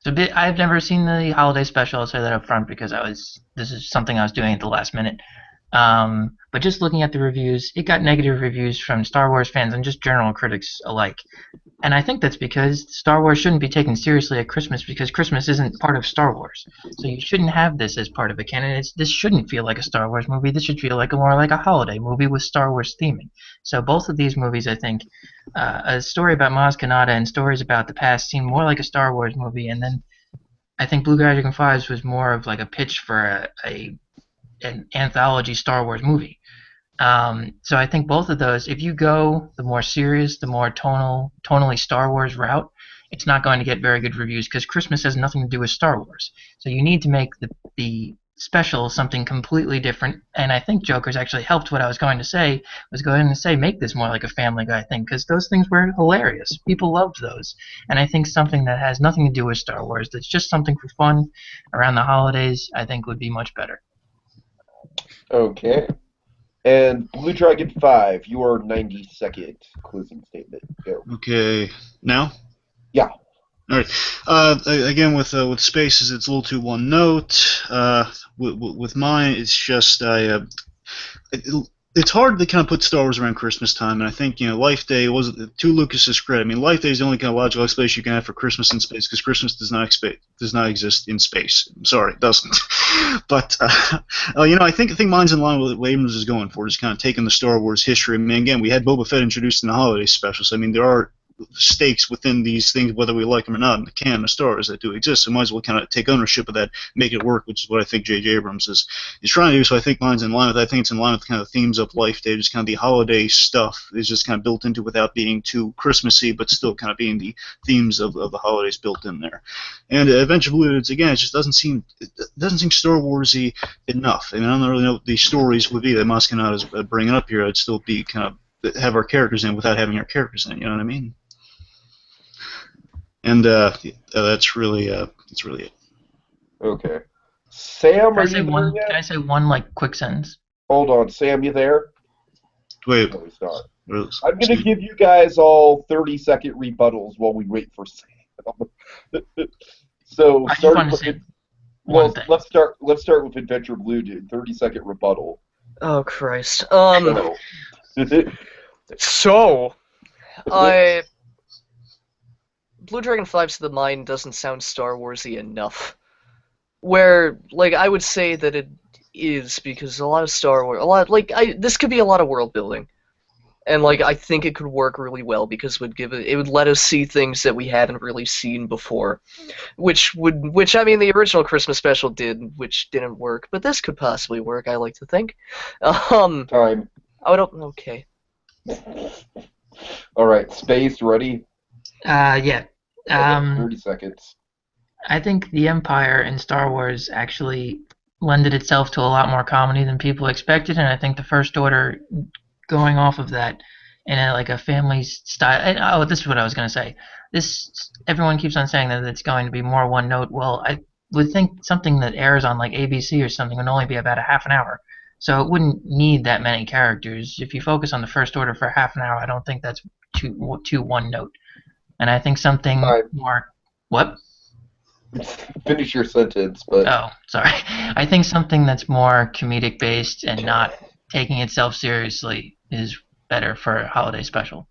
I've never seen the holiday special. I'll say that up front because this is something I was doing at the last minute. But just looking at the reviews, it got negative reviews from Star Wars fans and just general critics alike. And I think that's because Star Wars shouldn't be taken seriously at Christmas because Christmas isn't part of Star Wars. So you shouldn't have this as part of a canon. This shouldn't feel like a Star Wars movie. This should feel more like a holiday movie with Star Wars theming. So both of these movies, I think, a story about Maz Kanata and stories about the past seem more like a Star Wars movie. And then I think Blue Dragon 5 was more of like a pitch for an anthology Star Wars movie. So I think both of those, if you go the more serious, the more tonally Star Wars route, it's not going to get very good reviews because Christmas has nothing to do with Star Wars. So you need to make the special something completely different. And I think Joker's actually helped what I was going to say. Make this more like a Family Guy thing because those things were hilarious. People loved those. And I think something that has nothing to do with Star Wars, that's just something for fun around the holidays, I think would be much better. Okay. And Blue Dragon 5, your 90-second closing statement. Go. Okay, now? Yeah. All right. Again, with spaces, it's a little too one note. With mine, it's just it's hard to kind of put Star Wars around Christmas time, and I think Life Day was to Lucas's credit. I mean, Life Day is the only kind of logical explanation you can have for Christmas in space because Christmas does not exist in space. I'm sorry, it doesn't. But I think mine's in line with what Abrams is going for, just kind of taking the Star Wars history. I mean, again, we had Boba Fett introduced in the holiday special, so I mean, there are stakes within these things, whether we like them or not, in the canon of Star Wars that do exist. So might as well kind of take ownership of that, make it work, which is what I think J.J. Abrams is trying to do. So I think mine's in line with that. I think it's in line with kind of the themes of Life Day, just kind of the holiday stuff is just kind of built into without being too Christmassy, but still kind of being the themes of the holidays built in there. And Adventure Blue, again, it just doesn't seem Star Warsy enough. I mean, I don't really know what these stories would be that Maz Kanata is bringing up here. I'd still be kind of have our characters in without having our characters in. You know what I mean? And that's really it. Okay. Sam, Can are I say you there yet? Can I say one quick sentence? Hold on, Sam, you there? Wait. No, he's not. What I'm going to give you guys all 30-second rebuttals while we wait for Sam. So, I just starting wanted to with say one thing. let's start with Adventure Blue, dude. 30-second rebuttal. Oh Christ. So, So, Blue Dragon 5's The Mind doesn't sound Star Warsy enough. Where, I would say that it is because a lot of Star Wars, this could be a lot of world building, and I think it could work really well because it would let us see things that we hadn't really seen before, which I mean the original Christmas special did, which didn't work, but this could possibly work. I like to think. Time. Okay. All right, Space, ready? Yeah. 30 seconds. I think the Empire in Star Wars actually lended itself to a lot more comedy than people expected, and I think the First Order, going off of that, in a family style. And, this is what I was going to say. Everyone keeps on saying that it's going to be more one note. Well, I would think something that airs on ABC or something would only be about a half an hour, so it wouldn't need that many characters. If you focus on the First Order for half an hour, I don't think that's too one note. And I think something more. What? Finish your sentence, but. Oh, sorry. I think something that's more comedic based and not taking itself seriously is better for a holiday special.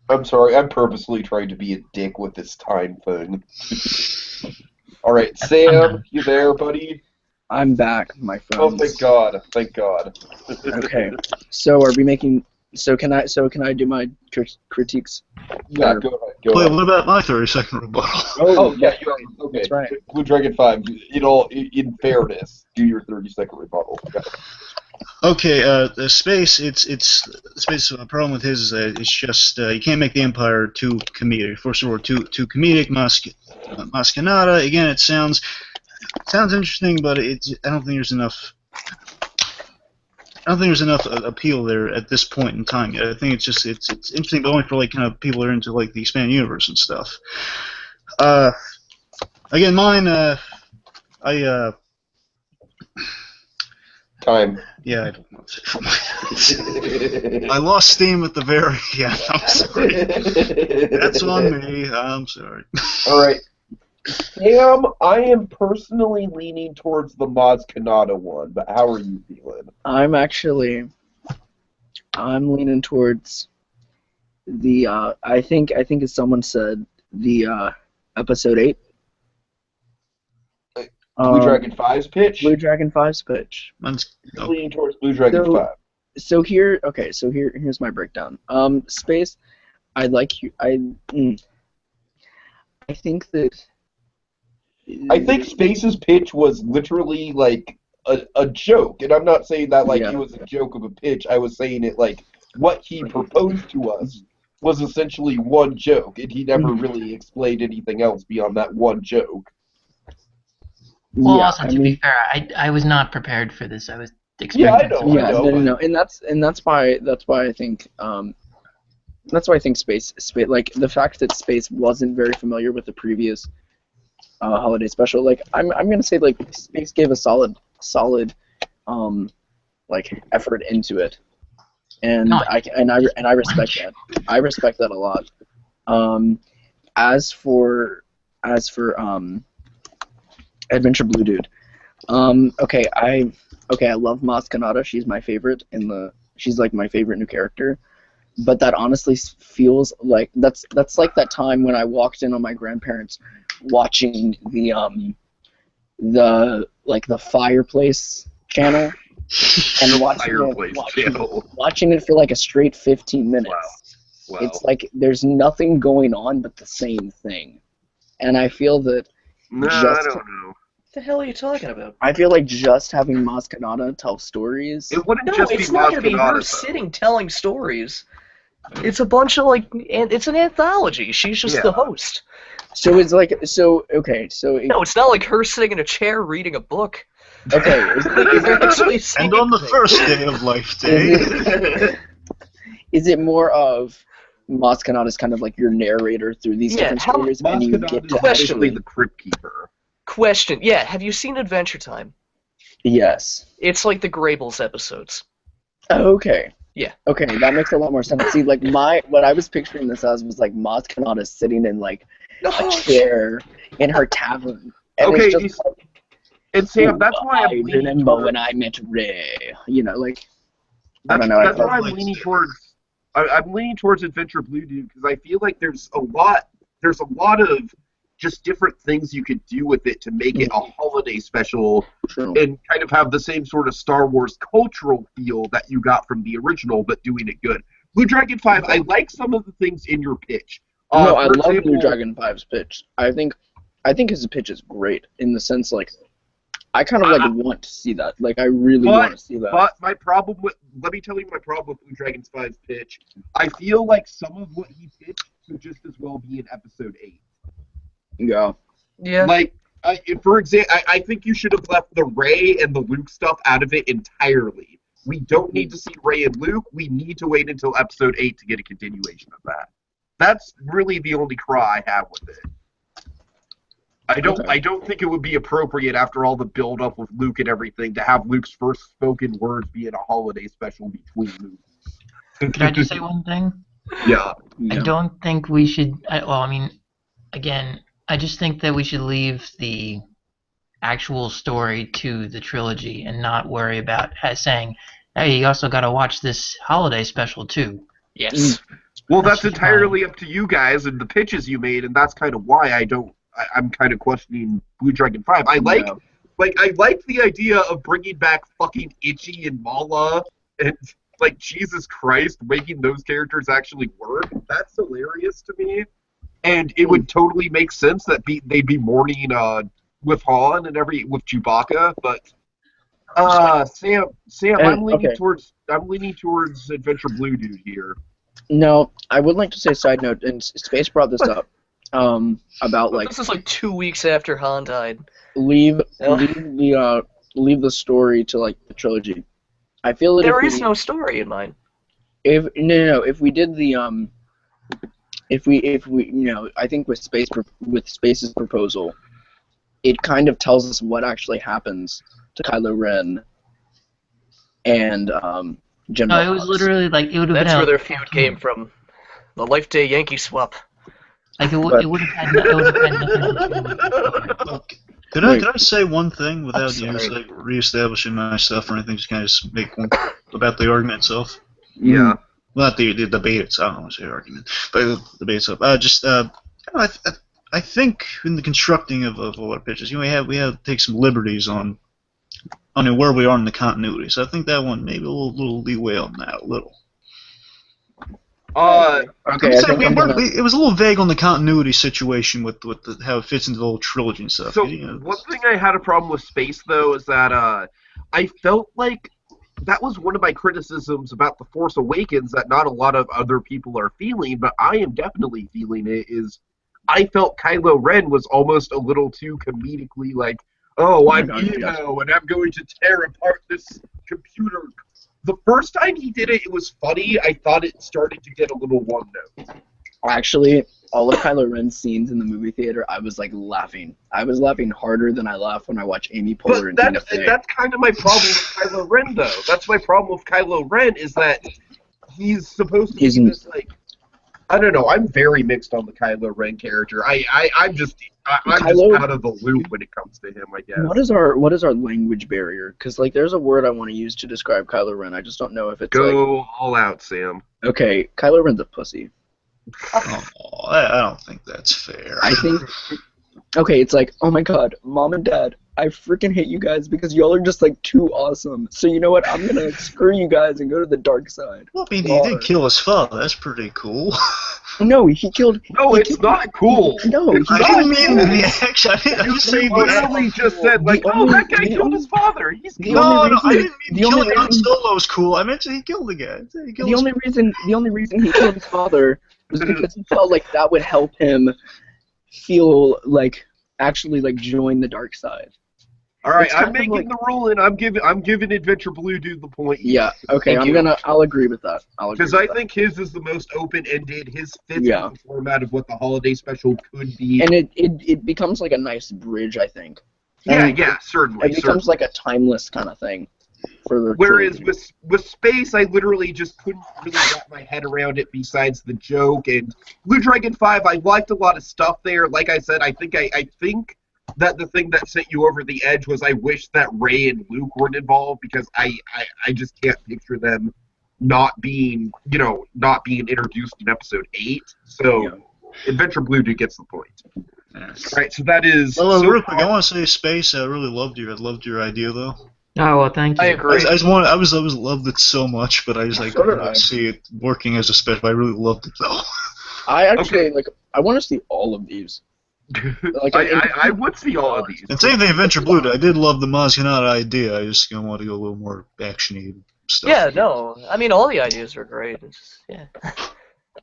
I'm sorry, I'm purposely trying to be a dick with this time thing. All right, Sam, you there, buddy? I'm back, my friend. Oh, thank God! Thank God. Okay. So are we making? So can I do my critiques? Yeah, go ahead. Wait, what about my 30-second rebuttal? Oh yeah, you're right. Okay. That's right. Blue Dragon 5. In fairness, do your 30-second rebuttal. Okay, the space. It's space. The problem with his is that it's just you can't make the Empire too comedic. First of all, too comedic. Maz Kanata. Again, it sounds interesting, but I don't think there's enough. I don't think there's enough appeal there at this point in time yet. I think it's just it's interesting, but only for like kind of people that are into like the expanded universe and stuff. Again, mine. Time. Yeah, I don't know. I lost steam at the very end. I'm sorry. That's on me. I'm sorry. All right. Sam, I am personally leaning towards the Maz Kanata one, but how are you feeling? I'm leaning towards the I think as someone said, the episode 8. Blue Dragon 5's pitch? Blue Dragon 5's pitch. Mine's, I'm leaning towards Blue Dragon 5. So here's my breakdown. Space, I think that I think Space's pitch was literally like a joke, and I'm not saying that like it was a joke of a pitch. I was saying it like what he proposed to us was essentially one joke, and he never really explained anything else beyond that one joke. Well, also to be fair, I was not prepared for this. I was expecting. Yeah, I know. No, and that's why I think Space like the fact that Space wasn't very familiar with the previous holiday special. Like I'm gonna say like Space gave a solid like effort into it, and I respect that. I respect that a lot. As for Adventure Blue Dude. Okay, I love Maz Kanata. She's my favorite she's like my favorite new character. But that honestly feels like that's like that time when I walked in on my grandparents watching the Fireplace channel and watching it for like a straight 15 minutes. Wow. It's like there's nothing going on but the same thing. And I feel that No, I don't know. What the hell are you talking about? I feel like just having Maz Kanata tell stories. It wouldn't No, just it's be not going to be Maz Kanata, her though. sitting telling stories. It's a bunch of it's an anthology. She's just the host. So it's like No, it's not like her sitting in a chair reading a book. Okay. and on the first day of Life Day. Is it more of Maz Kanata's kind of like your narrator through these different stories, and you get to actually the Crypt Keeper. Question. Yeah, have you seen Adventure Time? Yes. It's like the Grable's episodes. Oh, okay. Yeah. Okay, that makes a lot more sense. See, like what I was picturing this as was like Maz Kanata sitting in like a chair in her tavern. And Okay, it's just and Sam, that's why I'm leaning remember towards... when I met Ray. You know, like That's, I don't know. that's why I'm leaning towards. I'm leaning towards Adventure Blue Dude because I feel like there's a lot of just different things you could do with it to make it a holiday special and kind of have the same sort of Star Wars cultural feel that you got from the original, but doing it good. Blue Dragon 5, I like some of the things in your pitch. No, I love Blue Dragon 5's pitch. I think his pitch is great in the sense like I kind of like want to see that. Like I really want to see that. But let me tell you my problem with Blue Dragon 5's pitch. I feel like some of what he pitched could just as well be in episode 8. Yeah. Yeah. Like, for example, I think you should have left the Rey and the Luke stuff out of it entirely. We don't need to see Rey and Luke. We need to wait until episode 8 to get a continuation of that. That's really the only cry I have with it. I don't think it would be appropriate after all the build-up with Luke and everything to have Luke's first spoken words be in a holiday special between movies. Can I just say one thing? Yeah. I don't think we should. I just think that we should leave the actual story to the trilogy and not worry about saying, "Hey, you also got to watch this holiday special too." Yes. Well, that's entirely up to you guys and the pitches you made, and that's kind of why I'm kind of questioning Blue Dragon 5. I like the idea of bringing back fucking Itchy and Mala and like Jesus Christ, making those characters actually work. That's hilarious to me. And it would totally make sense that they'd be mourning with Han and with Chewbacca, but Sam, I'm leaning towards Adventure Blue Dude here. No, I would like to say a side note, and Space brought this up about like this is like 2 weeks after Han died. leave the story to like the trilogy. I feel that There is no story in mine. if if we did the if we I think with Space's proposal, it kind of tells us what actually happens to Kylo Ren and No, General it was Hux. literally like it would have been. That's where their feud came from. The Life Day Yankee swap. Like it would have had nothing to do with the story. Could I say one thing without like reestablishing my stuff or anything? Just kind of just make one about the argument itself. Yeah. Well, not the debate itself. I don't want to say argument, but the debate itself. I think in the constructing of all our pitches, we have to take some liberties on where we are in the continuity. So I think that one maybe a little leeway on that, a little. Okay, It was a little vague on the continuity situation with how it fits into the whole trilogy and stuff. So one thing I had a problem with Space though is that I felt like that was one of my criticisms about The Force Awakens that not a lot of other people are feeling, but I am definitely feeling it. Is I felt Kylo Ren was almost a little too comedically like, oh, I'm emo and I'm going to tear apart this computer. The first time he did it, it was funny. I thought it started to get a little one-note. Actually, all of Kylo Ren's scenes in the movie theater, I was like laughing. I was laughing harder than I laugh when I watch Amy Poehler and Tina Fey. That's kind of my problem with Kylo Ren, though. That's my problem with Kylo Ren is that he's supposed to be this like. I don't know. I'm very mixed on the Kylo Ren character. I'm just out of the loop when it comes to him, I guess. What is our language barrier? Because like, there's a word I want to use to describe Kylo Ren. I just don't know if it's Go all out, Sam. Okay, Kylo Ren's a pussy. Oh, I don't think that's fair. I think. Okay, it's like, oh my god, Mom and Dad, I freaking hate you guys because y'all are just like too awesome. So you know what? I'm gonna screw you guys and go to the dark side. Well, I mean, he did kill his father. That's pretty cool. No, he killed. No, it's not cool. No, it's I not didn't mean cool. the action. I was saying You literally just said like, oh, that guy killed his father. He's no, I didn't mean killing Han Solo's cool. I meant he killed the guy. The only reason he killed his father was because he felt like that would help him feel like actually like join the dark side. All right, I'm making the rule, and I'm giving Adventure Blue Dude the point. Yeah. Okay. I'll agree with that. Because I think his is the most open-ended. His fits the format of what the holiday special could be. And it becomes like a nice bridge, I think. Yeah, certainly. It becomes like a timeless kind of thing. Whereas with Space, I literally just couldn't really wrap my head around it besides the joke. And Blue Dragon 5, I liked a lot of stuff there. Like I said, I think that the thing that sent you over the edge was I wish that Rey and Luke weren't involved because I just can't picture them not being introduced in Episode 8. So Adventure Blue Dude gets the point. Yes. Right, so that is. Well, real quick, I want to say Space. I really loved your idea though. Oh well, thank you. I agree. I was loved it so much, but I just couldn't see it working as a special. I really loved it though. I actually I want to see all of these. Like, I would see all of these. And same thing, Adventure Blue. I did love the Maz Kanata idea. I just want to go a little more actiony stuff. Yeah, no. I mean, all the ideas are great. It's just, yeah.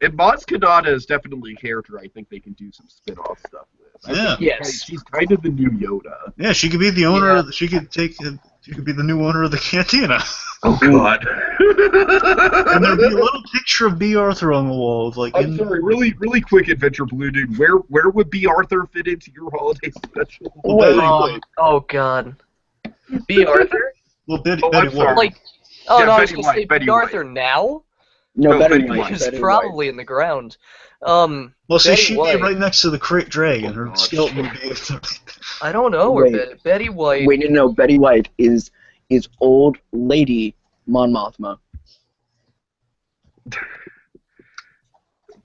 And Maz Kanata is definitely a character I think they can do some spin-off stuff with. Yes. She's kind of the new Yoda. Yeah, she could be the owner. She could be the new owner of the cantina. Oh God! And there'd be a little picture of B. Arthur on the wall, I'm sorry, really quick, Adventure Blue Dude. Where would B. Arthur fit into your holiday special? Wait. Oh God. B. Arthur? Well, Betty I'm sorry. Like, Yeah, no, I was Betty gonna say White, B. Arthur now? No, Betty Betty White. She's Betty probably in the ground. Well, see, Betty she'd be White. right next to the Crate Dragon. Her God. skeleton would be. I don't know. Wait. Betty White. Wait, no, Betty White is old lady Mon Mothma.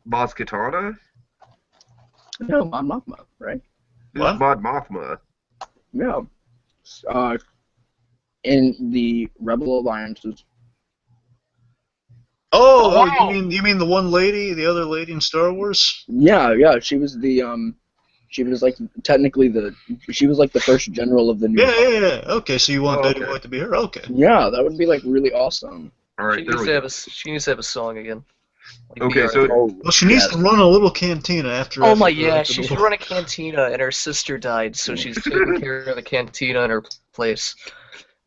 Maz Kanata? No, Mon Mothma, right? What? Mon Mothma. Yeah. In the Rebel Alliances. Oh, you mean the one lady, the other lady in Star Wars? Yeah, she was the she was like technically the first general of the new. Yeah. Okay, so you want Betty White to be her? Okay. Yeah, that would be like really awesome. All right, She needs to have a song again. Like Okay, B. so Arthur. Well, she needs to run a little cantina after. Oh my, after- yeah, after she the should war. run a cantina, and her sister died, so she's taking care of the cantina in her place.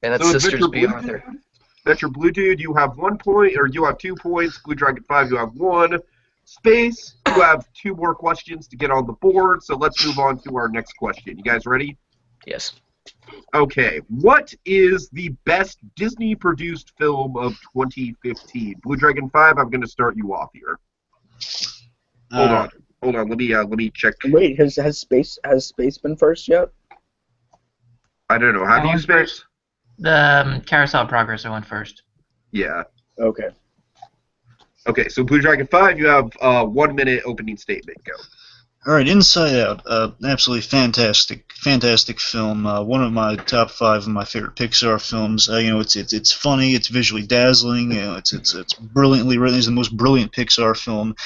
And that So sister's Adventure B. Blue Arthur. Dude? Venture Blue Dude, you have 1 point, or you have 2 points. Blue Dragon 5, you have 1. Space, you have 2 more questions to get on the board, so let's move on to our next question. You guys ready? Yes. Okay, what is the best Disney-produced film of 2015? Blue Dragon 5, I'm going to start you off here. Hold on. Let me check. Wait, has space been first yet? I don't know. Have you Space? The Carousel of Progress I went first. Yeah. Okay. Okay, so Blue Dragon 5, you have 1 minute opening statement. Go. All right, Inside Out, absolutely fantastic film. One of my top 5 of my favorite Pixar films. It's funny, it's visually dazzling. It's brilliantly written. It's the most brilliant Pixar film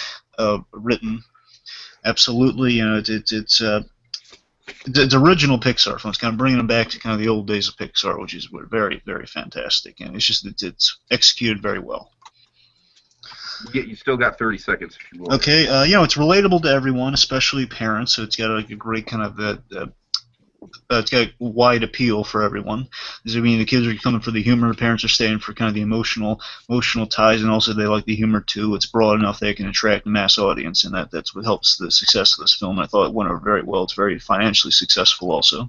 written. Absolutely, it's the original Pixar film. It's kind of bringing them back to kind of the old days of Pixar, which is very, very fantastic. And it's executed very well. You still got 30 seconds if you want. Okay, it's relatable to everyone, especially parents. So it's got like a great kind of it's got a wide appeal for everyone. The kids are coming for the humor, the parents are staying for kind of the emotional ties, and also they like the humor too. It's broad enough they can attract a mass audience, and that's what helps the success of this film. I thought it went over very well. It's very financially successful also,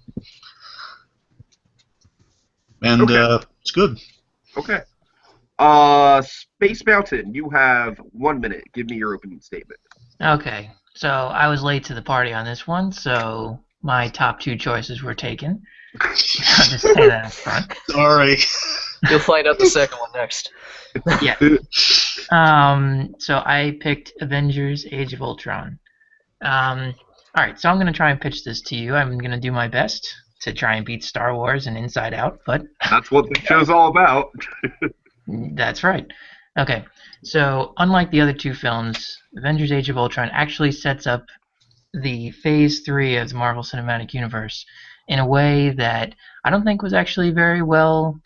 and it's good. Okay. Space Mountain, you have 1 minute. Give me your opening statement. Okay, so I was late to the party on this one, so my top 2 choices were taken. I'll just say that up front. Sorry. You'll find out the second one next. Yeah. So I picked Avengers: Age of Ultron. Alright, so I'm going to try and pitch this to you. I'm going to do my best to try and beat Star Wars and Inside Out, but... That's what the show's all about. That's right. Okay, so unlike the other 2 films, Avengers: Age of Ultron actually sets up the Phase 3 of the Marvel Cinematic Universe in a way that I don't think was actually very well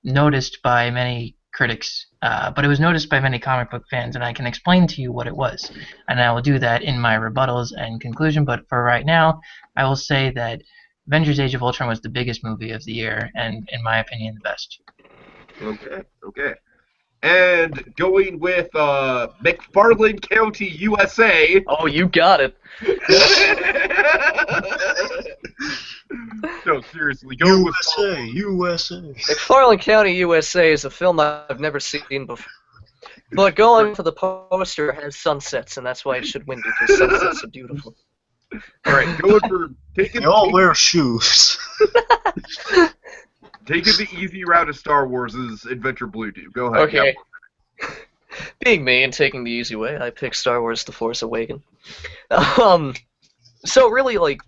noticed by many critics, but it was noticed by many comic book fans, and I can explain to you what it was. And I will do that in my rebuttals and conclusion, but for right now, I will say that Avengers: Age of Ultron was the biggest movie of the year, and in my opinion, the best. Okay. And going with McFarland County, USA. Oh, you got it. No, seriously. Going USA. McFarland County, USA is a film I've never seen before. But going for the poster, it has sunsets, and that's why it should win, because sunsets are beautiful. All right, going for They all wear shoes. Taking the easy route of Star Wars is Adventure Blue Dude. Go ahead. Okay. Being me and taking the easy way, I picked Star Wars: The Force Awakens. So really, like,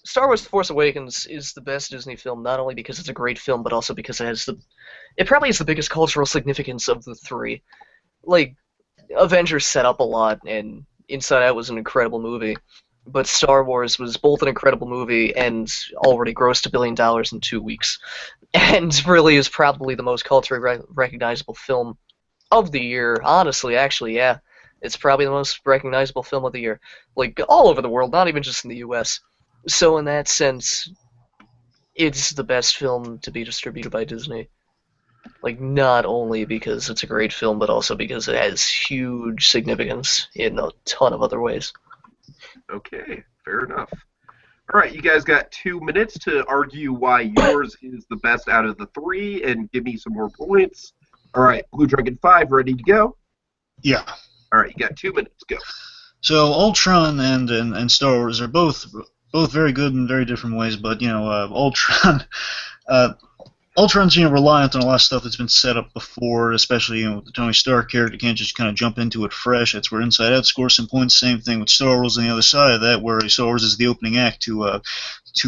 Star Wars: The Force Awakens is the best Disney film, not only because it's a great film, but also because it probably has the biggest cultural significance of the 3. Like, Avengers set up a lot, and Inside Out was an incredible movie. But Star Wars was both an incredible movie and already grossed $1 billion in 2 weeks. And really is probably the most culturally recognizable film of the year. Honestly, actually, yeah. It's probably the most recognizable film of the year. Like, all over the world, not even just in the US. So in that sense, it's the best film to be distributed by Disney. Like, not only because it's a great film, but also because it has huge significance in a ton of other ways. Okay, fair enough. All right, you guys got 2 minutes to argue why yours is the best out of the 3 and give me some more points. All right, Blue Dragon 5, ready to go? Yeah. All right, you got 2 minutes. Go. So Ultron and Star Wars are both very good in very different ways, but Ultron Ultron's reliant on a lot of stuff that's been set up before, especially with the Tony Stark character. You can't just kind of jump into it fresh. That's where Inside Out scores some points. Same thing with Star Wars on the other side of that, where Star Wars is the opening act to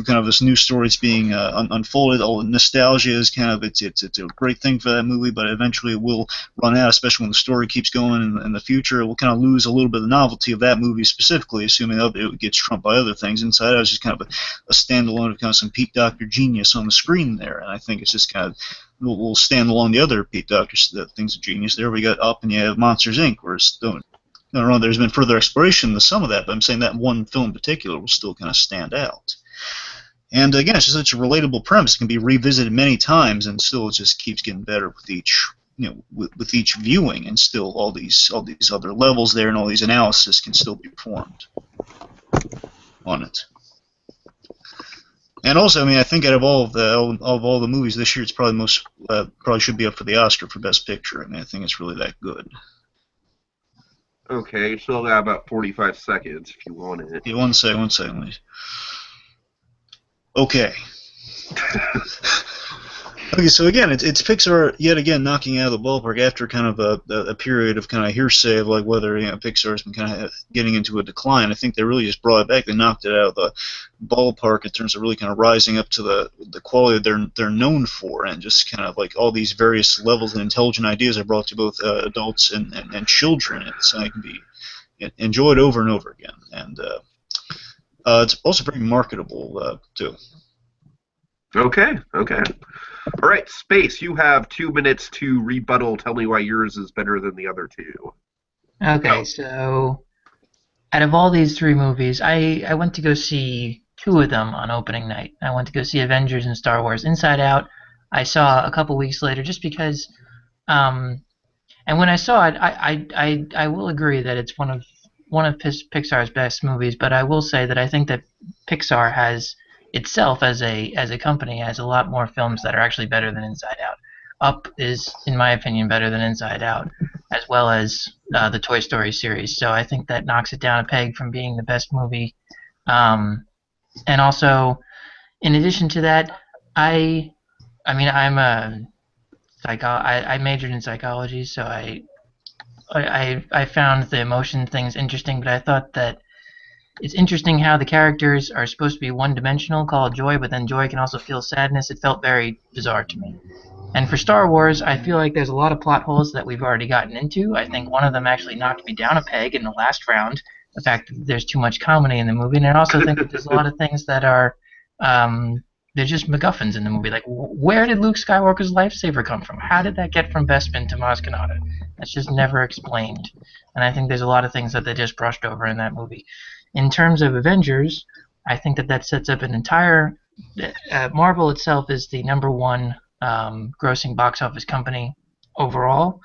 kind of this new story that's being unfolded. All the nostalgia is kind of it's a great thing for that movie, but eventually it will run out, especially when the story keeps going in the future. It will kind of lose a little bit of the novelty of that movie specifically, assuming that it gets trumped by other things. Inside Out is just kind of a standalone of kind of some Pete Docter genius on the screen there, and I think it's just kind of will stand along the other Pete Docter things of genius. There we got Up, and you have Monsters Inc., where it's no, there's been further exploration into some of that, but I'm saying that one film in particular will still kind of stand out. And again, it's just such a relatable premise. It can be revisited many times, and still it just keeps getting better with each, with each viewing, and still all these other levels there, and all these analysis can still be performed on it. And also, I mean, I think out of all the movies this year, it's probably probably should be up for the Oscar for Best Picture. I mean, I think it's really that good. Okay, still got about 45 seconds if you want it. Yeah, one second, please. Okay. Okay, so again, it's Pixar yet again knocking out of the ballpark after kind of a period of kind of hearsay of like whether Pixar's been kind of getting into a decline. I think they really just brought it back. They knocked it out of the ballpark in terms of really kind of rising up to the quality they're known for, and just kind of like all these various levels and intelligent ideas are brought to both adults and children. It's it can be enjoyed over and over again, and it's also very marketable too. Okay. All right, Space, you have 2 minutes to rebuttal. Tell me why yours is better than the other two. Okay, so out of all these three movies, I went to go see two of them on opening night. I went to go see Avengers and Star Wars. Inside Out, I saw a couple weeks later just because, and when I saw it, I will agree that it's one of Pixar's best movies, but I will say that I think that Pixar has itself as a company has a lot more films that are actually better than Inside Out. Up is, in my opinion, better than Inside Out, as well as the Toy Story series. So I think that knocks it down a peg from being the best movie. And also, in addition to that, I majored in psychology, so I found the emotion things interesting, but I thought that it's interesting how the characters are supposed to be one-dimensional, called joy, but then joy can also feel sadness. It felt very bizarre to me. And for Star Wars, I feel like there's a lot of plot holes that we've already gotten into. I think one of them actually knocked me down a peg in the last round, the fact that there's too much comedy in the movie. And I also think that there's a lot of things that are, they're just MacGuffins in the movie. Like, where did Luke Skywalker's lightsaber come from? How did that get from Bespin to Maz Kanata? That's just never explained. And I think there's a lot of things that they just brushed over in that movie. In terms of Avengers, I think that sets up an entire... Marvel itself is the #1 grossing box office company overall,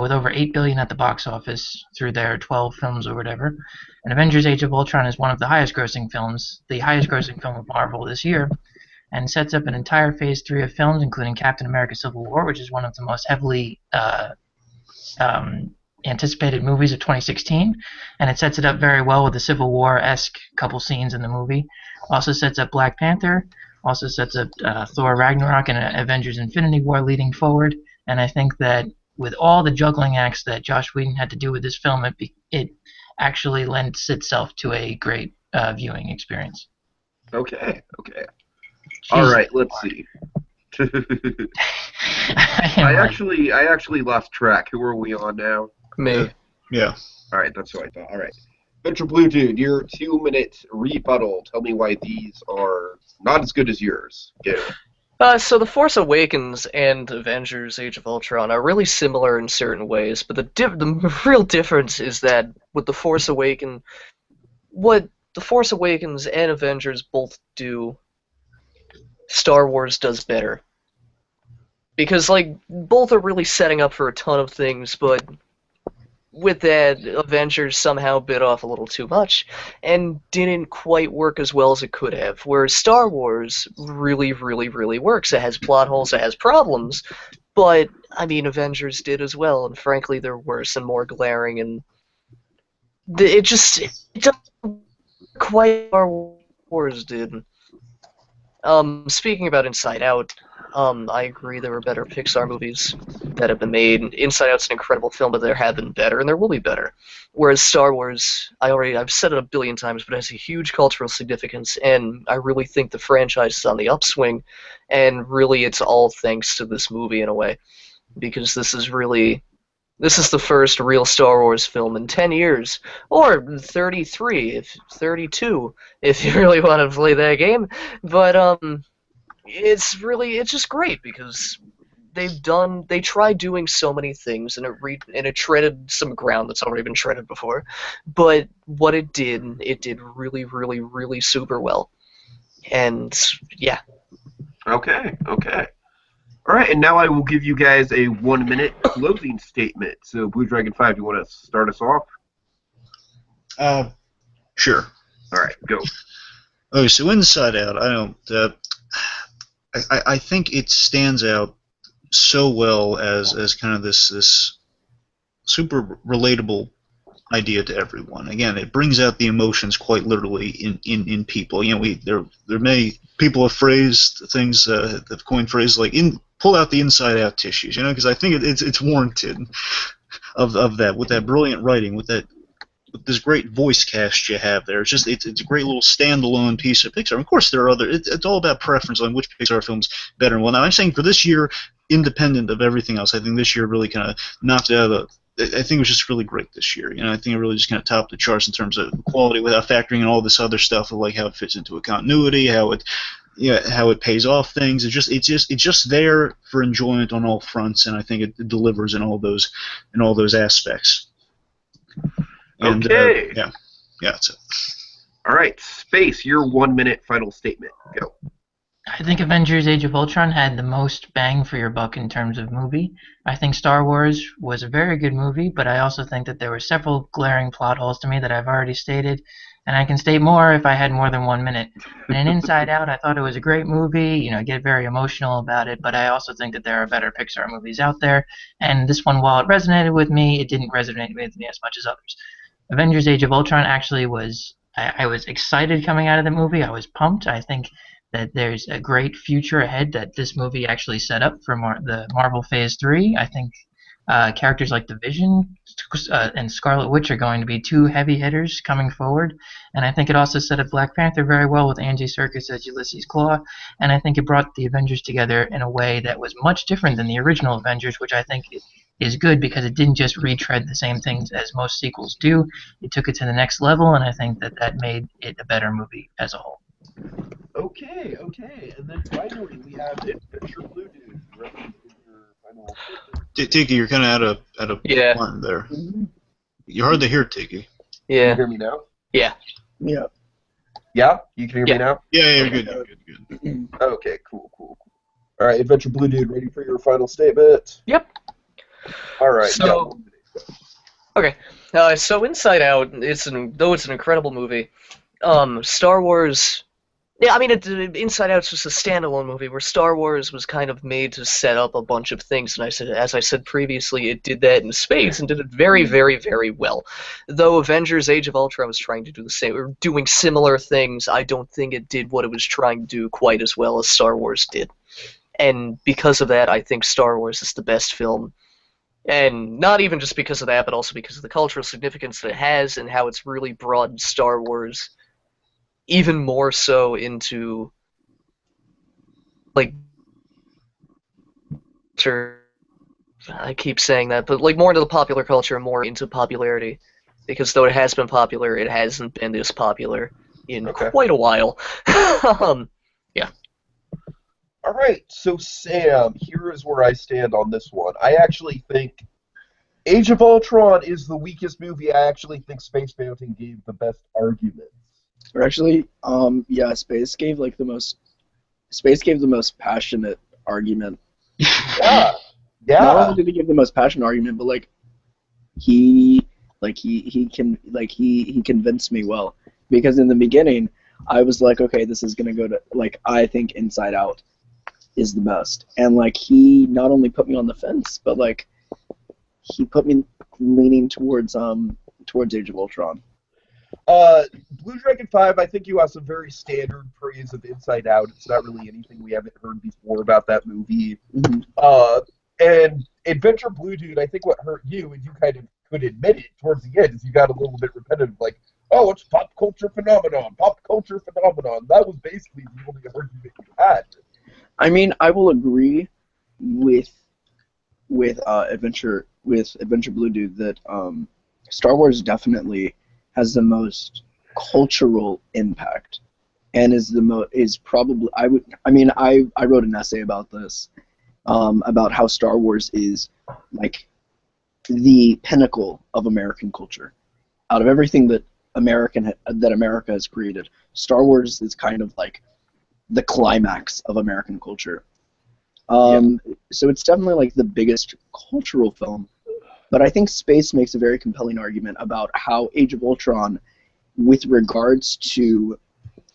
with over $8 billion at the box office through their 12 films or whatever. And Avengers Age of Ultron is one of the highest grossing films, the highest grossing film of Marvel this year, and sets up an entire Phase 3 of films, including Captain America Civil War, which is one of the most heavily anticipated movies of 2016, and it sets it up very well with the Civil War-esque couple scenes in the movie. Also sets up Black Panther, also sets up Thor Ragnarok and Avengers Infinity War leading forward, and I think that with all the juggling acts that Joss Whedon had to do with this film, it actually lends itself to a great viewing experience. Okay. All right, let's see. I actually lost track. Who are we on now? Me. Yeah. All right, that's what I thought. All right. Metro Blue Dude, your 2-minute rebuttal. Tell me why these are not as good as yours. Go. So The Force Awakens and Avengers Age of Ultron are really similar in certain ways, but the real difference is that with The Force Awakens, what The Force Awakens and Avengers both do, Star Wars does better. Because, like, both are really setting up for a ton of things, but with that, Avengers somehow bit off a little too much and didn't quite work as well as it could have. Whereas Star Wars really, really, really works. It has plot holes, it has problems, but, I mean, Avengers did as well, and frankly, they're worse and more glaring, and it doesn't quite Star Wars did. Speaking about Inside Out, I agree there were better Pixar movies that have been made. Inside Out's an incredible film, but there have been better, and there will be better. Whereas Star Wars, I've said it a billion times, but it has a huge cultural significance, and I really think the franchise is on the upswing, and really it's all thanks to this movie in a way, because this is the first real Star Wars film in 10 years, or 33, 32, if you really want to play that game, but, it's just great because they tried doing so many things and it treaded some ground that's already been treaded before, but what it did really, really, really super well. And yeah. Okay. All right, and now I will give you guys a 1-minute closing statement. So, Blue Dragon 5, you want to start us off? Sure. All right, go. Okay, so Inside Out, I think it stands out so well as kind of this super relatable idea to everyone. Again, it brings out the emotions quite literally in people. You know, there are many people have phrased things, have coined phrases like pull out the inside out tissues. You know, because I think it's warranted of that with that brilliant writing, with this great voice cast you have there. It's a great little standalone piece of Pixar. Of course, there are other. It's all about preference on which Pixar film's better. Well, now I'm saying for this year, independent of everything else, I think this year really kind of knocked it out of the. I think it was just really great this year. You know, I think it really just kind of topped the charts in terms of quality without factoring in all this other stuff of like how it fits into a continuity, how it pays off things. It's just there for enjoyment on all fronts, and I think it delivers in all those aspects. And, Okay. yeah, that's it. All right, Space, your 1-minute final statement. Go. I think Avengers Age of Ultron had the most bang for your buck in terms of movie. I think Star Wars was a very good movie, but I also think that there were several glaring plot holes to me that I've already stated, and I can state more if I had more than 1 minute. And in Inside Out, I thought it was a great movie. You know, I get very emotional about it, but I also think that there are better Pixar movies out there, and this one, while it resonated with me, it didn't resonate with me as much as others. Avengers Age of Ultron actually was, I was excited coming out of the movie. I was pumped. I think that there's a great future ahead that this movie actually set up for the Marvel Phase 3. I think characters like the Vision and Scarlet Witch are going to be two heavy hitters coming forward. And I think it also set up Black Panther very well with Andy Serkis as Ulysses Klaue. And I think it brought the Avengers together in a way that was much different than the original Avengers, which I think is good because it didn't just retread the same things as most sequels do. It took it to the next level, and I think that made it a better movie as a whole. Okay. And then finally, we have Adventure Blue Dude. Ready for your final statement? Tiki, you're kind of out of Yeah. line there. You're hard to hear, Tiki. Can you Yeah. hear me now? Yeah. Yeah. Yeah? You can hear me now? Yeah, you're good. Okay, cool. All right, Adventure Blue Dude, ready for your final statement? Yep. All right. So, okay. So Inside Out, though it's an incredible movie, Star Wars. Yeah, I mean, Inside Out's just a standalone movie where Star Wars was kind of made to set up a bunch of things, and as I said previously, it did that in space and did it very, very, very well. Though Avengers: Age of Ultron was trying to do the same, or doing similar things, I don't think it did what it was trying to do quite as well as Star Wars did. And because of that, I think Star Wars is the best film. And not even just because of that, but also because of the cultural significance that it has and how it's really broadened Star Wars even more so into, like, I keep saying that, but like more into the popular culture, more into popularity. Because though it has been popular, it hasn't been this popular in quite a while. Yeah. All right, so Sam, here is where I stand on this one. I actually think Age of Ultron is the weakest movie. I actually think Space Mountain gave the best arguments. Or actually, yeah, Space gave the most passionate argument. Yeah. Not only did he give the most passionate argument, but he convinced me well. Because in the beginning, I was like, okay, this is gonna go to I think Inside Out is the best, and he not only put me on the fence, but he put me leaning towards Age of Ultron. Blue Dragon 5, I think you have some very standard praise of Inside Out. It's not really anything we haven't heard before about that movie. Mm-hmm. And Adventure Blue Dude, I think what hurt you, and you kind of could admit it towards the end, is you got a little bit repetitive, oh, it's pop culture phenomenon. That was basically the only argument you had. I mean, I will agree with Adventure Blue Dude that Star Wars definitely has the most cultural impact, and is probably I wrote an essay about this, about how Star Wars is the pinnacle of American culture. Out of everything that America has created, Star Wars is kind of the climax of American culture. So it's definitely like the biggest cultural film. But I think space makes a very compelling argument about how Age of Ultron, with regards to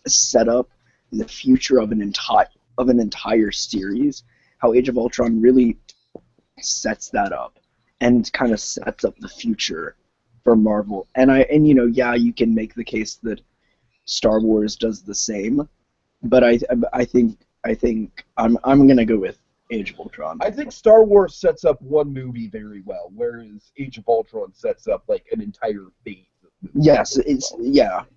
set up the future of an entire series, how Age of Ultron really sets that up and kind of sets up the future for Marvel. And you know, yeah, you can make the case that Star Wars does the same, but I think I'm gonna go with Age of Ultron. I think Star Wars sets up one movie very well, whereas Age of Ultron sets up like an entire phase. Yes,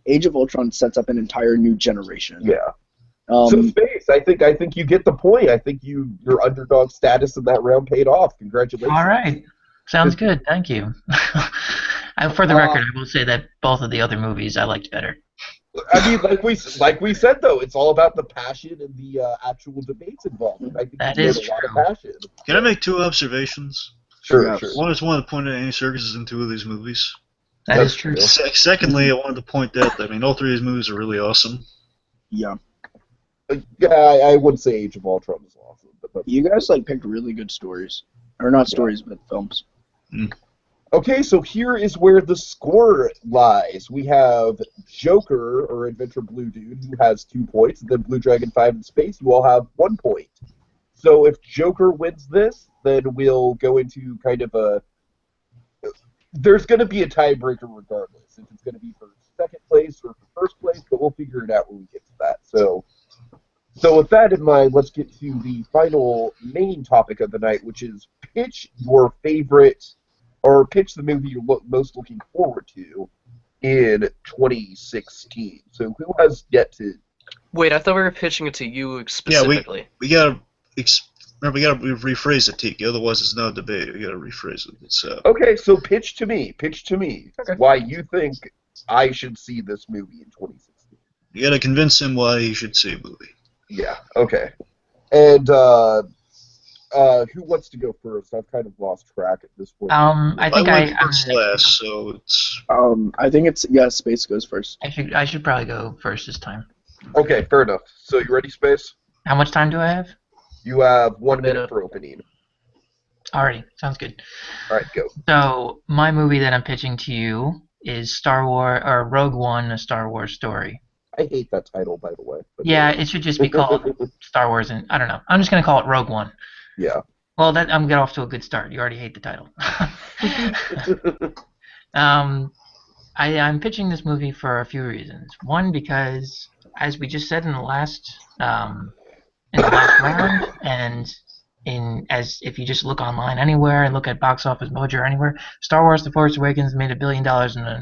Age of Ultron sets up an entire new generation. Yeah. So space, I think you get the point. I think your underdog status in that round paid off. Congratulations. All right. Sounds good. Thank you. For the record, I will say that both of the other movies I liked better. I mean, like we said though, it's all about the passion and the actual debates involved. I think That there's is a lot true. of passion. Can I make two observations? Sure, Yes. sure. One is one to point out any circuses in two of these movies. That is true. Secondly, I wanted to point out that, I mean, all three of these movies are really awesome. Yeah, Yeah, I would say Age of Ultron is awesome. But you guys like picked really good stories, or not stories, but films. okay, so here is where the score lies. We have Joker, or Adventure Blue Dude, who has 2 points, and then Blue Dragon 5 in Space, you all have 1 point. So if Joker wins this, then we'll go into kind of a... There's going to be a tiebreaker regardless, if it's going to be for second place or for first place, but we'll figure it out when we get to that. So with that in mind, let's get to the final main topic of the night, which is pitch your favorite, or pitch the movie you're most looking forward to in 2016. So who has yet to... Wait, I thought we were pitching it to you specifically. We gotta rephrase it, Tiki. Otherwise, it's not a debate. We gotta rephrase it. It's Okay, so pitch to me. Okay. Why you think I should see this movie in 2016. you gotta convince him why he should see a movie. Yeah, okay. And who wants to go first? I've kind of lost track at this point. I think went I'm first next. last, so it's I think it's Space goes first. I should probably go first this time. Okay, fair enough. So you ready, Space? How much time do I have? You have 1 minute for opening. Alrighty, sounds good. All right, go. So my movie that I'm pitching to you is Star Wars or Rogue One: A Star Wars Story. I hate that title, by the way. But Yeah, it should just be called Star Wars, and I don't know. I'm just gonna call it Rogue One. Yeah. Well, I'm getting off to a good start. You already hate the title. I'm pitching this movie for a few reasons. One, because as we just said in the last round, and if you just look online anywhere and look at Box Office Mojo or anywhere, Star Wars: The Force Awakens made $1 billion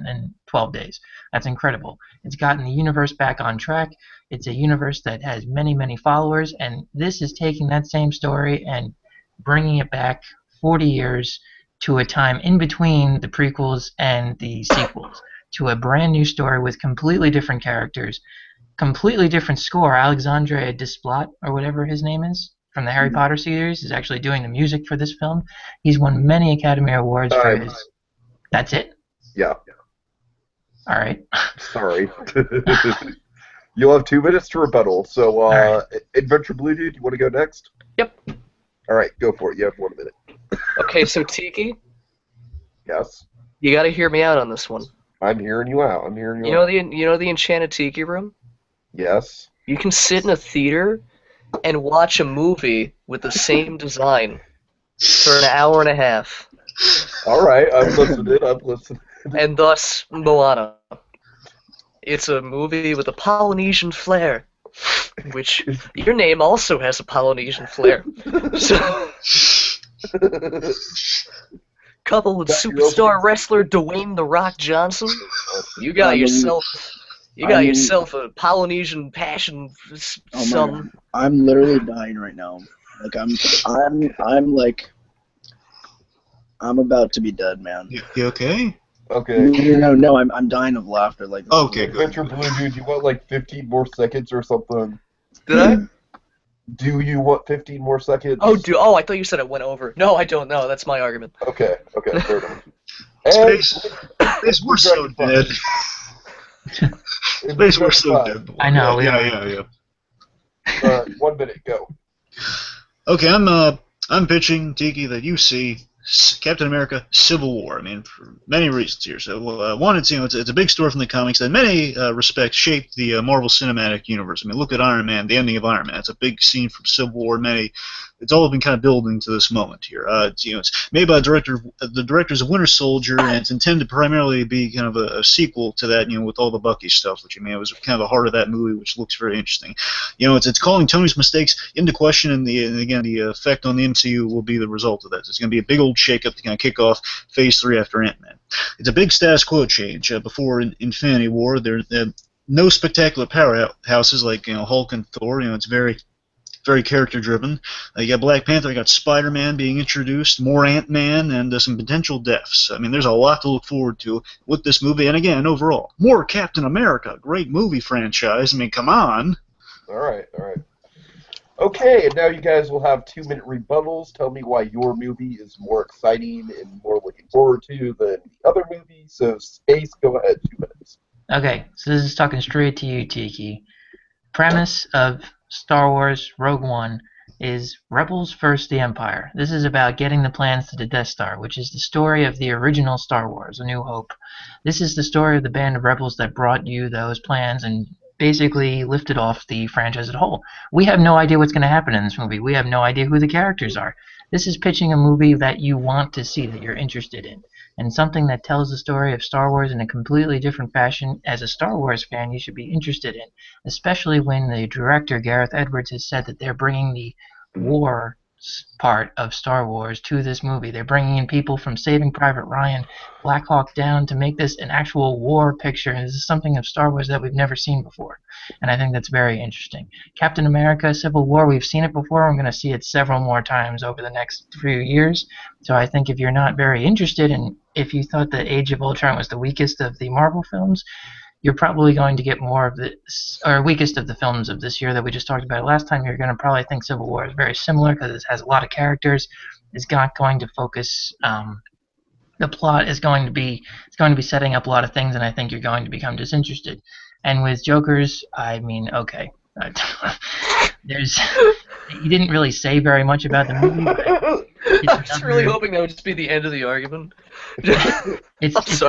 in 12 days. That's incredible. It's gotten the universe back on track. It's a universe that has many, many followers, and this is taking that same story and bringing it back 40 years to a time in between the prequels and the sequels, to a brand new story with completely different characters, completely different score. Alexandre Desplat, or whatever his name is, from the Harry Potter series, is actually doing the music for this film. He's won many Academy Awards for his... That's it? Yeah. All right. Sorry. You'll have 2 minutes to rebuttal. So, right. Adventure Blue Dude, you want to go next? Yep. All right, go for it. You have 1 minute. Okay, so Tiki, Yes. you got to hear me out on this one. I'm hearing you out. I'm hearing you You out. know the Enchanted Tiki Room? Yes. You can sit in a theater and watch a movie with the same design for an hour and a half, All right, I'm listening. and thus Moana. It's a movie with a Polynesian flair, which your name also has a Polynesian flair. So, coupled with superstar wrestler Dwayne "The Rock" Johnson, you got yourself a Polynesian passion. Some I'm literally dying right now. Like I'm about to be dead, man. you okay? Okay. No, I'm dying of laughter. Like Okay, good. Adventure Blue Dude, you want like 15 more seconds or something? did I? Do you want 15 more seconds? Oh, I thought you said it went over. No, I don't know. That's my argument. Okay, fair enough. And Space, we're so dead. Space, we're so dead. I know. Yeah. All right, 1 minute, go. Okay, I'm pitching, Tiki, that you see Captain America: Civil War. I mean, for many reasons here. So, one, it's it's a big story from the comics that in many respects shaped the Marvel Cinematic Universe. I mean, look at Iron Man, the ending of Iron Man. It's a big scene from Civil War. It's all been kind of building to this moment here. It's made by the directors of Winter Soldier, and it's intended to primarily be kind of a sequel to that. With all the Bucky stuff, which it was kind of the heart of that movie, which looks very interesting. It's calling Tony's mistakes into question, and again the effect on the MCU will be the result of that. It's going to be a big old shakeup to kind of kick off Phase 3 after Ant-Man. It's a big status quo change. Before Infinity War, there no spectacular powerhouses like Hulk and Thor. It's very character driven. You got Black Panther, you got Spider-Man being introduced, more Ant-Man, and some potential deaths. I mean, there's a lot to look forward to with this movie, and again, overall, more Captain America, great movie franchise. I mean, come on. All right. Okay, and now you guys will have 2-minute rebuttals. Tell me why your movie is more exciting and more looking forward to than the other movie. So, Space, go ahead, 2 minutes. Okay, so this is talking straight to you, Tiki. Premise of Star Wars Rogue One is Rebels vs. the Empire. This is about getting the plans to the Death Star, which is the story of the original Star Wars, A New Hope. This is the story of the band of rebels that brought you those plans and basically lifted off the franchise as a whole. We have no idea what's going to happen in this movie. We have no idea who the characters are. This is pitching a movie that you want to see, that you're interested in, and something that tells the story of Star Wars in a completely different fashion. As a Star Wars fan, you should be interested in, especially when the director, Gareth Edwards, has said that they're bringing the war part of Star Wars to this movie. They're bringing in people from Saving Private Ryan, Black Hawk Down, to make this an actual war picture, and this is something of Star Wars that we've never seen before, and I think that's very interesting. Captain America: Civil War, we've seen it before. I'm going to see it several more times over the next few years, so I think if you're not very interested, and if you thought the Age of Ultron was the weakest of the Marvel films, you're probably going to get more of the weakest of the films of this year that we just talked about last time. You're going to probably think Civil War is very similar because it has a lot of characters. It's not going to focus. The plot is going to be setting up a lot of things, and I think you're going to become disinterested. And with Jokers, I mean, okay, he didn't really say very much about the movie. But I was really hoping that would just be the end of the argument. It's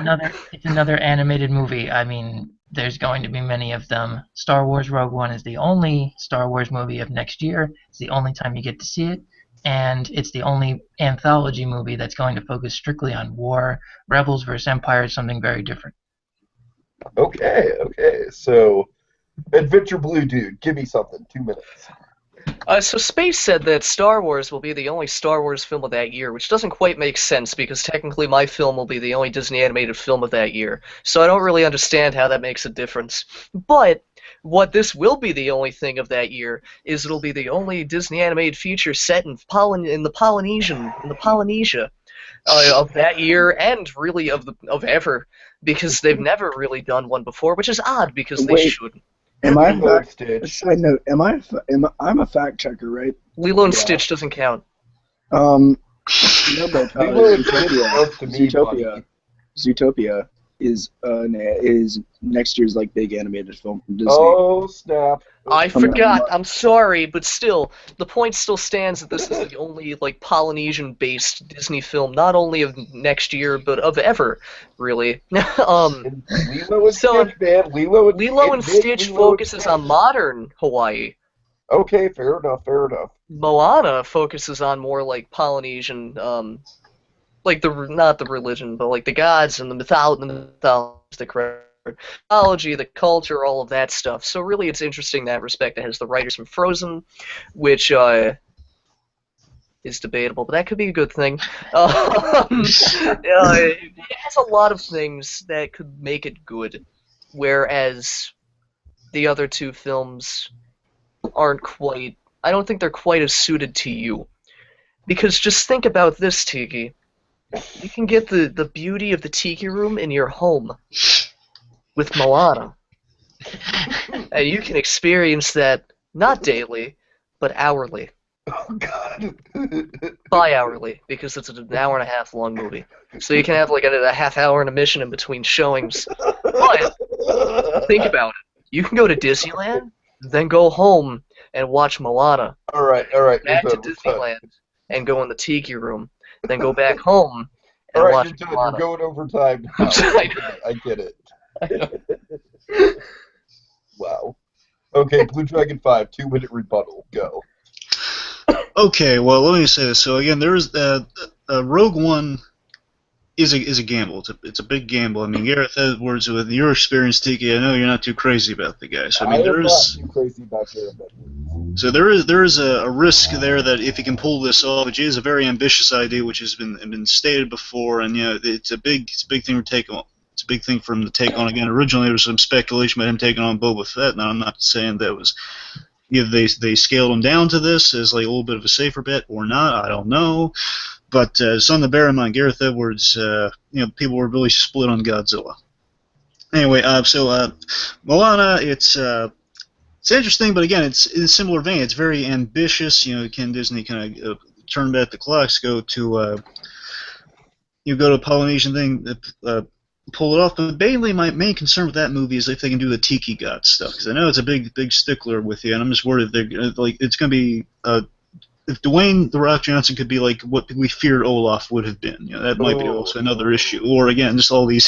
another animated movie. I mean, there's going to be many of them. Star Wars Rogue One is the only Star Wars movie of next year. It's the only time you get to see it, and it's the only anthology movie that's going to focus strictly on war. Rebels vs. Empire is something very different. Okay. So, Adventure Blue Dude, give me something. 2 minutes. So Space said that Star Wars will be the only Star Wars film of that year, which doesn't quite make sense because technically my film will be the only Disney animated film of that year. So I don't really understand how that makes a difference. But what this will be the only thing of that year is it'll be the only Disney animated feature set in Polynesia of that year, and really of ever, because they've never really done one before, which is odd because they shouldn't. I'm a fact checker, right? Lilo and Stitch doesn't count. No, but Lilo and Stitch counts to me, buddy. Zootopia is next year's big animated film from Disney. Oh snap! I forgot. I'm sorry, but still, the point still stands that this is the only Polynesian-based Disney film, not only of next year but of ever, really. Lilo and Stitch, man. Lilo and Stitch focuses on modern Hawaii. Okay, fair enough. Moana focuses on more Polynesian, not the religion, but the gods and the mythologistic mythology, the culture, all of that stuff. So really, it's interesting in that respect. It has the writers from Frozen, which is debatable, but that could be a good thing. It has a lot of things that could make it good, whereas the other two films aren't quite. I don't think they're quite as suited to you, because just think about this, Tiki. You can get the beauty of the Tiki Room in your home with Moana. And you can experience that not daily, but hourly. Oh, God. Bi-hourly, because it's an hour and a half long movie. So you can have a half hour intermission in between showings. But think about it. You can go to Disneyland, then go home and watch Moana. All right, we're Back to done. We're done. Disneyland and go in the tiki room. Then go back home All and right, watch you're done. Moana. We're going over time now. I get it. Wow. Okay, Blue Dragon 5, 2-minute rebuttal. Go. Okay, well, let me say this. So again, there's Rogue One is a gamble. It's a big gamble. I mean, Gareth Edwards, with your experience, Tiki, I know you're not too crazy about the guy. So I mean, am not too crazy about Gareth Edwards. So there is a risk there that if he can pull this off, which is a very ambitious idea, which has been stated before, and it's a big thing to take on. It's a big thing for him to take on again. Originally, there was some speculation about him taking on Boba Fett. Now, I'm not saying that was either they scaled him down to this as like a little bit of a safer bet or not. I don't know, but something to bear in mind. Gareth Edwards, people were really split on Godzilla. Anyway, Moana, it's interesting, but again, it's in a similar vein. It's very ambitious. Can Disney kind of turn back the clocks, go to a Polynesian thing, pull it off? But mainly, my main concern with that movie is if they can do the Tiki God stuff, because I know it's a big stickler with you, and I'm just worried if they're it's going to be. If Dwayne "The Rock" Johnson could be like what we feared Olaf would have been, that might be also another issue. Or again, just all the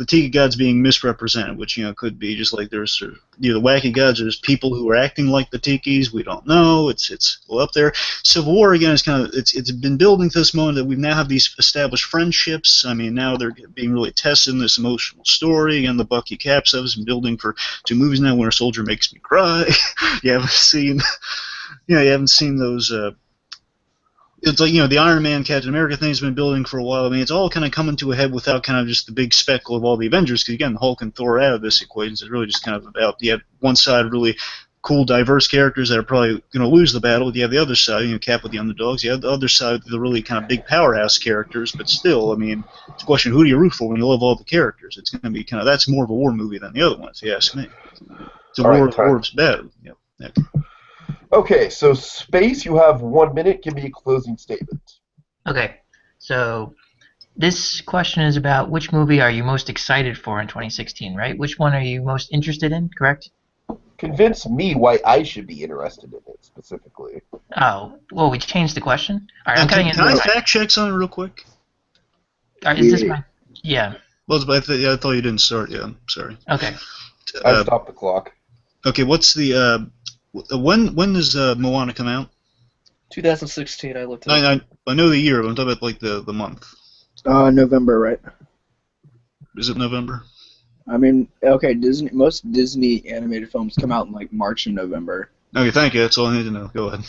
Tiki gods being misrepresented, which could be just like there's the wacky gods. There's people who are acting like the Tikis. We don't know. It's well up there. Civil War again is kind of it's been building to this moment that we now have these established friendships. I mean, now they're being really tested in this emotional story. Again, the Bucky Cap stuff has been building for 2 movies now. Winter Soldier makes me cry. You haven't seen. You haven't seen those. It's like the Iron Man, Captain America thing's been building for a while. I mean, it's all kind of coming to a head without kind of just the big speckle of all the Avengers. Because again, Hulk and Thor out of this equation. It's really just kind of about you have one side really cool, diverse characters that are probably going to lose the battle. You have the other side, Cap with the underdogs. You have the other side with the really kind of big powerhouse characters. But still, I mean, it's a question: who do you root for when you love all the characters? It's going to be kind of that's more of a war movie than the other one, if you ask me. It's a war of dwarves battle. Yeah. Okay, so Space, you have 1 minute. Give me a closing statement. Okay, so this question is about which movie are you most excited for in 2016, right? Which one are you most interested in, correct? Convince me why I should be interested in it specifically. Oh, well, we changed the question? All right, I'm cutting Can I fact check something real quick? Is this my... Yeah. Well, I thought you didn't start yet. I'm sorry. Okay. I stopped the clock. Okay, what's the... when does Moana come out? 2016, I looked at it. I know the year, but I'm talking about like the month. November, right? Is it November? I mean, okay, most Disney animated films come out in like March and November. Okay, thank you. That's all I need to know. Go ahead.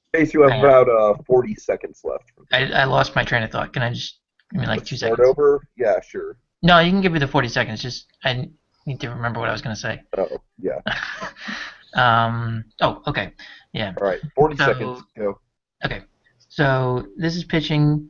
Space, you have about 40 seconds left. I lost my train of thought. Can I just give me like 2 seconds? Start over? Yeah, sure. No, you can give me the 40 seconds. Just I need to remember what I was going to say. Oh, yeah. Okay. Yeah. All right, 40 seconds. Go. Okay. So this is pitching.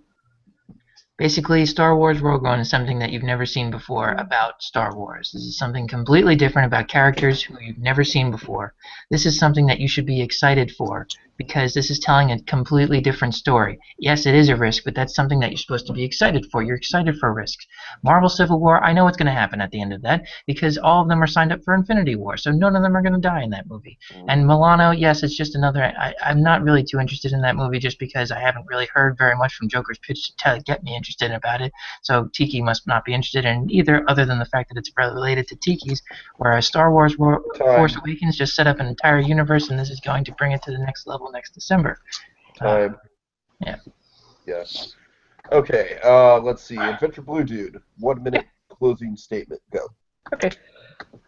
Basically, Star Wars Rogue One is something that you've never seen before about Star Wars. This is something completely different about characters who you've never seen before. This is something that you should be excited for because this is telling a completely different story. Yes, it is a risk, but that's something that you're supposed to be excited for. You're excited for risks. Marvel Civil War, I know what's going to happen at the end of that because all of them are signed up for Infinity War, so none of them are going to die in that movie. And Milano, yes, it's just another... I'm not really too interested in that movie just because I haven't really heard very much from Joker's pitch to get me interested about it, so Tiki must not be interested in it either, other than the fact that it's related to Tiki's, whereas Star Wars Force Awakens just set up an entire universe, and this is going to bring it to the next level next December. Time. Yeah. Yeah. Okay, let's see. Adventure Blue Dude, 1 minute closing statement. Go. Okay.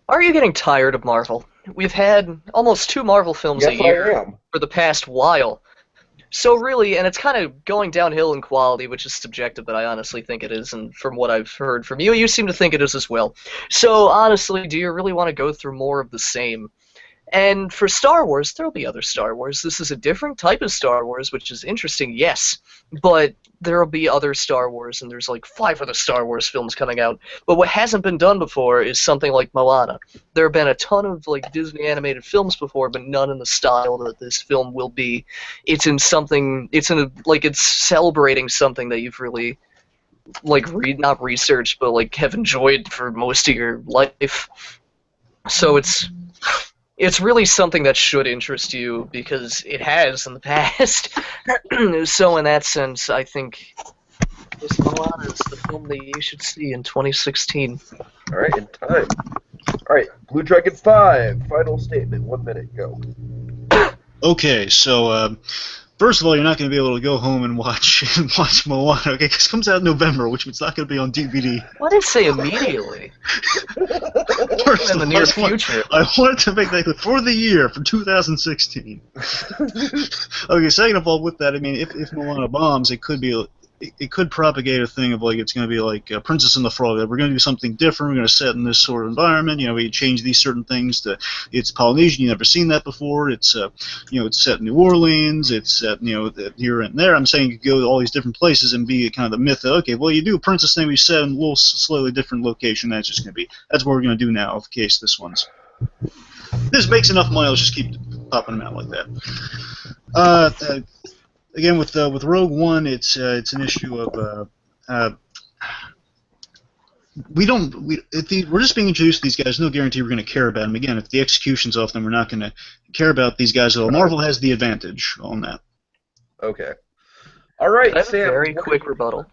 Are you getting tired of Marvel? We've had almost 2 Marvel films a year I am. for the past while. So really, and it's kind of going downhill in quality, which is subjective, but I honestly think it is, and from what I've heard from you, you seem to think it is as well. So honestly, do you really want to go through more of the same? And for Star Wars, there'll be other Star Wars. This is a different type of Star Wars, which is interesting, yes, but there'll be other Star Wars, and there's like 5 other Star Wars films coming out. But what hasn't been done before is something like Moana. There have been a ton of like Disney animated films before, but none in the style that this film will be. It's in something. It's celebrating something that you've really not researched, but like have enjoyed for most of your life. So it's it's really something that should interest you because it has in the past. So in that sense, I think this Moana is the film that you should see in 2016. All right, in time. All right, Blue Dragon 5, final statement, 1 minute, go. Okay, so first of all, you're not going to be able to go home and watch Moana, okay? Because it comes out in November, which means it's not going to be on DVD. Why did I say immediately? First In the of near all, future. I wanted to make that clear for the year, for 2016. Okay, second of all, with that, I mean, if Moana bombs, it could propagate a thing of like it's going to be like Princess and the Frog. That we're going to do something different. We're going to set in this sort of environment. You know, we change these certain things to. It's Polynesian. You've never seen that before. It's it's set in New Orleans. It's set here and there. I'm saying you could go to all these different places and be kind of the myth. Of, okay, well you do a princess thing. We set in a little slightly different location. That's just going to be. That's what we're going to do now. In case this one's. This makes enough money. Let's just keep popping them out like that. Again, with Rogue One, it's an issue of we're just being introduced to these guys. No guarantee we're going to care about them. Again, if the execution's off, then we're not going to care about these guys at all. Marvel has the advantage on that. Okay. All right, Could I have Sam. a very quick rebuttal?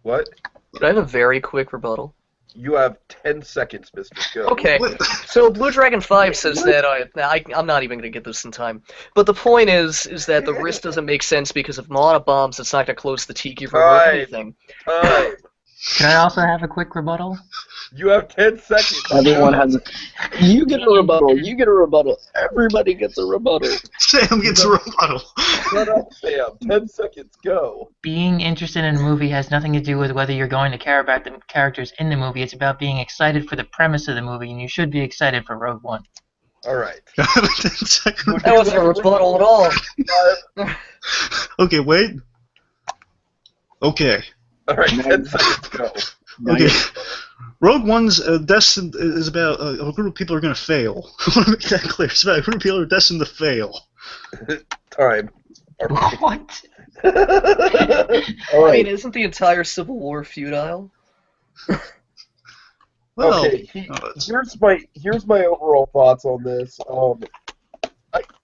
What? Could I have a very quick rebuttal? You have 10 seconds, Mr. Go. Okay, so Blue Dragon 5 says that I'm not even going to get this in time. But the point is that the risk doesn't make sense because if Moana bombs, it's not going to close the Tiki River or anything. Time. Can I also have a quick rebuttal? You have 10 seconds. Everyone has a... You get a rebuttal. You get a rebuttal. Everybody gets a rebuttal. Sam gets a rebuttal. Shut up, Sam. 10 seconds, go. Being interested in a movie has nothing to do with whether you're going to care about the characters in the movie. It's about being excited for the premise of the movie, and you should be excited for Rogue One. All right. 10 seconds. That wasn't a rebuttal at all. Okay, wait. Okay. All right, 10 seconds, go. Okay. Rogue One's destined is about a group of people are going to fail. I want to make that clear. It's about a group of people who are destined to fail. Time. What? All I right. mean, isn't the entire Civil War futile? Well, Okay. Here's my overall thoughts on this.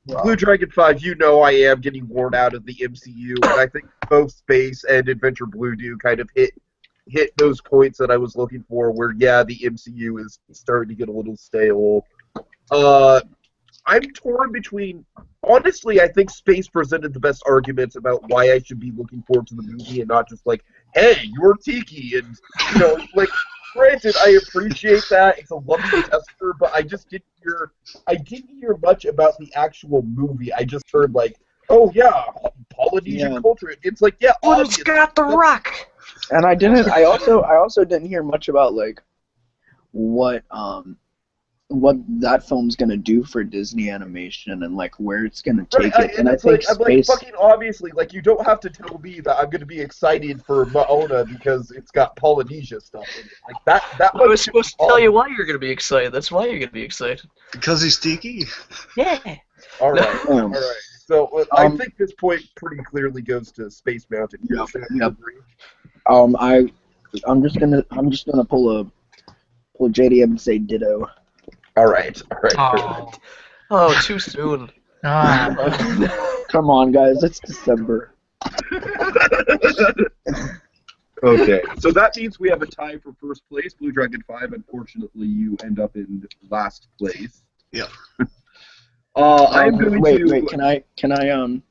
Blue Dragon 5, you know I am getting worn out of the MCU, and I think both Space and Adventure Blue do kind of hit those points that I was looking for where, yeah, the MCU is starting to get a little stale. I'm torn between... Honestly, I think Space presented the best arguments about why I should be looking forward to the movie and not just like, hey, you're Tiki, and, like... Granted, I appreciate that. It's a lovely gesture, but I just didn't hear much about the actual movie. I just heard like, oh yeah, Polynesian culture. It's like, yeah, It's got the rock. And I also didn't hear much about like what that film's gonna do for Disney Animation and like where it's gonna take it. And I think I'm like, fucking obviously, like, you don't have to tell me that I'm gonna be excited for Moana because it's got Polynesia stuff in it. Like that. I was supposed to tell you why you're gonna be excited. That's why you're gonna be excited. because he's Tiki? Yeah. All right. All right. So I think this point pretty clearly goes to Space Mountain. Yep. I'm just gonna pull JDM and say ditto. All right. Oh, too soon. Come on, guys, it's December. Okay, so that means we have a tie for first place. Blue Dragon 5, unfortunately, you end up in last place. Yeah. I'm going wait, to... Wait, can I can I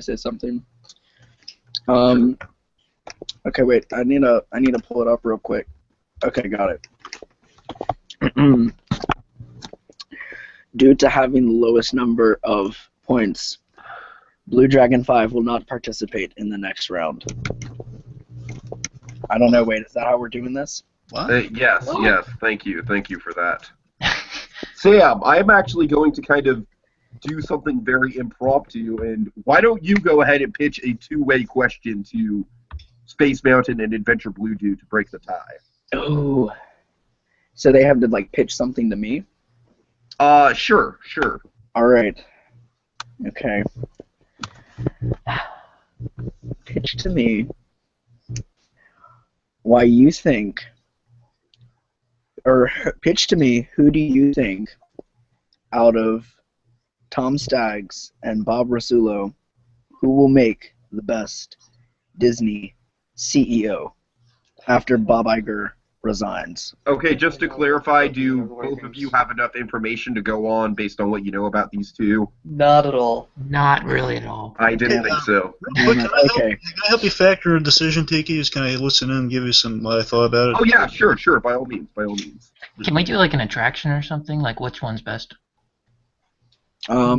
say something? Okay, wait, I need to pull it up real quick. Okay, got it. Due to having the lowest number of points, Blue Dragon 5 will not participate in the next round. I don't know, wait, is that how we're doing this? What? Yes, thank you for that. Sam, I'm actually going to kind of do something very impromptu, and why don't you go ahead and pitch a two-way question to Space Mountain and Adventure Blue to break the tie? Oh. So they have to, like, pitch something to me? Sure. All right. Okay. Pitch to me why you think or pitch to me, who do you think out of Tom Staggs and Bob Rasulo, who will make the best Disney CEO after Bob Iger resigns? Okay, just to clarify, do both of you have enough information to go on based on what you know about these two? Not at all. Not really at all. I didn't think so. Real quick, Okay. can I help you factor a decision, Tiki? Just can I listen in and give you some what I thought about it? Oh yeah, sure, by all means, by all means. Can we do like an attraction or something? Like which one's best?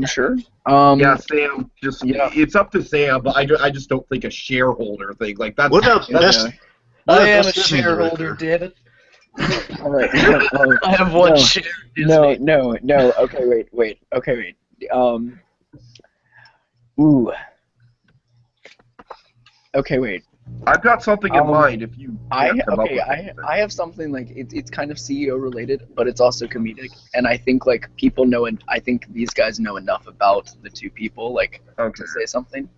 Sure. Yeah, Sam. Yeah. It's up to Sam, but I just don't think a shareholder thing like that's. What about best? Okay. what I about am a best Disney shareholder, director? damn it. All right. I have one No. share in Disney. No. Okay, wait. Okay, wait. Ooh. Okay, wait. I've got something in mind. If you can't come up with anything. I have something like it's kind of CEO related, but it's also comedic, and I think like people know, and I think these guys know enough about the two people like Okay. to say something.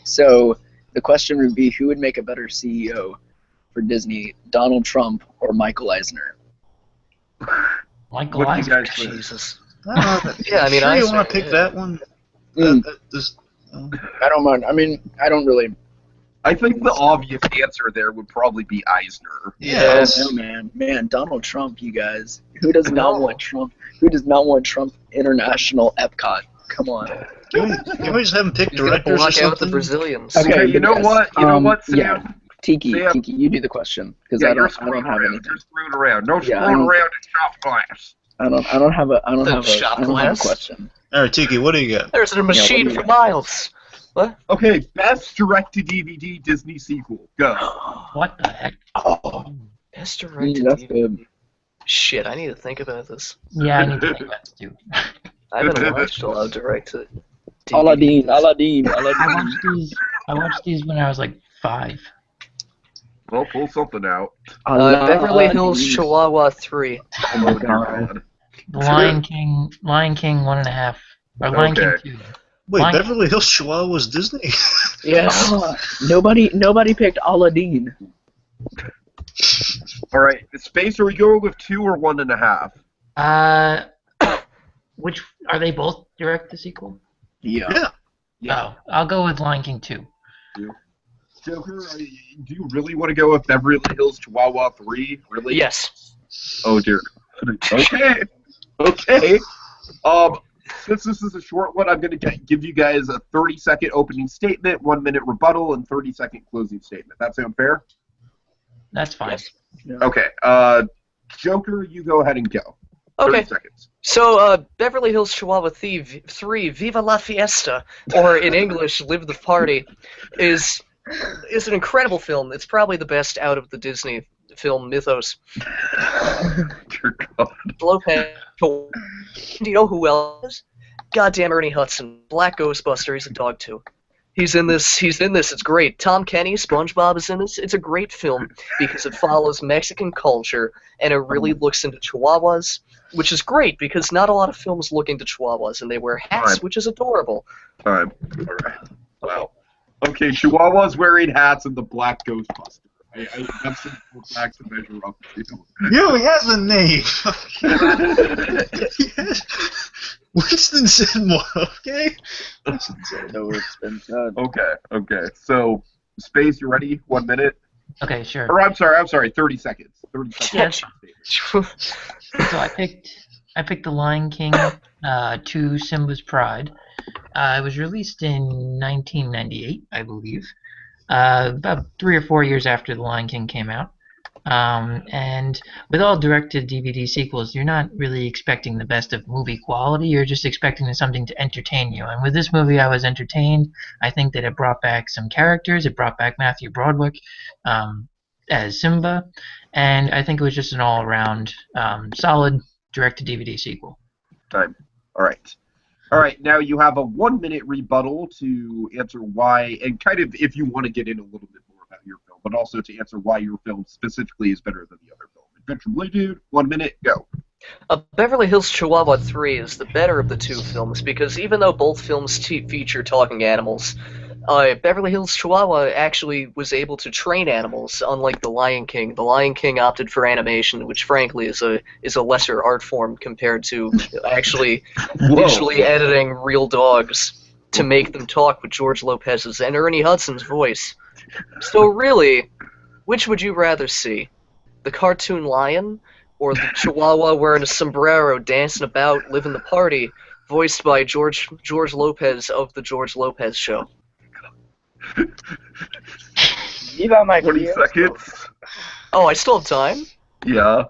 So the question would be, who would make a better CEO for Disney, Donald Trump or Michael Eisner? Michael What do you Eisner. guys think? Jesus. I don't know. Yeah, I mean, sure you Eisner, want to pick yeah. that one? Mm. Just, I don't mind. I mean, I don't really. I think the obvious answer there would probably be Eisner. yeah. Oh, no, man, Donald Trump, you guys. Who does not want Trump? Who does not want Trump International Epcot? Come on. Can we just have him pick He's gonna directors or block out the something? Brazilians. Okay. Okay, you know yes. what? You know what, Sam? Yeah. Tiki, Sam. you do the question because Yeah, I you're don't screwing have around. anything. You're screwing around. No Yeah, I screwing don't- around in shop class. I don't have a Shop glass? question. All right, Tiki, what do you got? There's a machine do you for miles. What? Okay, best direct-to-DVD Disney sequel. Go. What the heck? Oh, Best directed that's DVD. good. Shit, I need to think about this. Yeah, I need to think about this too. I haven't watched a lot of directed. Aladdin. I watched these when I was like 5. Well, pull something out. Beverly Hills Chihuahua 3. Oh my god. The Lion King 1.5, or Lion King Okay. 2. Wait, Mine- Beverly Hills Chihuahua was Disney? Yes. Ah, nobody picked Aladdin. All right, Space. Are we going with 2 or 1.5? Which are they both direct to sequel? Yeah. Oh, I'll go with Lion King 2. Joker, do you really want to go with Beverly Hills Chihuahua 3? Really? Yes. Oh dear. Okay. Okay. Since this is a short one, I'm going to give you guys a 30-second opening statement, 1-minute rebuttal, and 30-second closing statement. That sound fair? That's fine. Yes. Okay. Joker, you go ahead and go. 30 Okay. seconds. So, Beverly Hills Chihuahua 3, Viva la Fiesta, or in English, Live the Party, is an incredible film. It's probably the best out of the Disney film mythos. Dear God. Lopez. Do you know who else? Goddamn Ernie Hudson. Black Ghostbuster. He's a dog too. He's in this. It's great. Tom Kenny, SpongeBob is in this. It's a great film because it follows Mexican culture and it really looks into Chihuahuas, which is great because not a lot of films look into Chihuahuas and they wear hats, Right. which is adorable. Time. All right. Wow. Okay, Chihuahua's wearing hats and the Black Ghostbuster. That's some facts to measure up to. Yeah, he has a name. Winston said more, okay? So it's been said. Okay. So, Space, you ready? 1 minute? Okay, sure. Or I'm sorry, 30 seconds. 30 seconds. Yes. So I picked The Lion King 2, Simba's Pride. It was released in 1998, I believe, about 3 or 4 years after The Lion King came out. And with all direct-to-DVD sequels, you're not really expecting the best of movie quality. You're just expecting something to entertain you. And with this movie, I was entertained. I think that it brought back some characters. It brought back Matthew Broderick as Simba. And I think it was just an all-around solid direct-to-DVD sequel. Time. All right. Now you have a 1-minute rebuttal to answer why, and kind of if you want to get in a little bit more about your film, but also to answer why your film specifically is better than the other film. Adventure Blade Dude, 1 minute, go. Beverly Hills Chihuahua 3 is the better of the two films because even though both films feature talking animals, Beverly Hills Chihuahua actually was able to train animals, unlike The Lion King. The Lion King opted for animation, which frankly is a lesser art form compared to actually visually editing real dogs to make them talk with George Lopez's and Ernie Hudson's voice. So really, which would you rather see? The cartoon lion, or the Chihuahua wearing a sombrero, dancing about, living the party, voiced by George Lopez of The George Lopez Show? Viva my 20 Dios. seconds. Oh, I still have time? Yeah.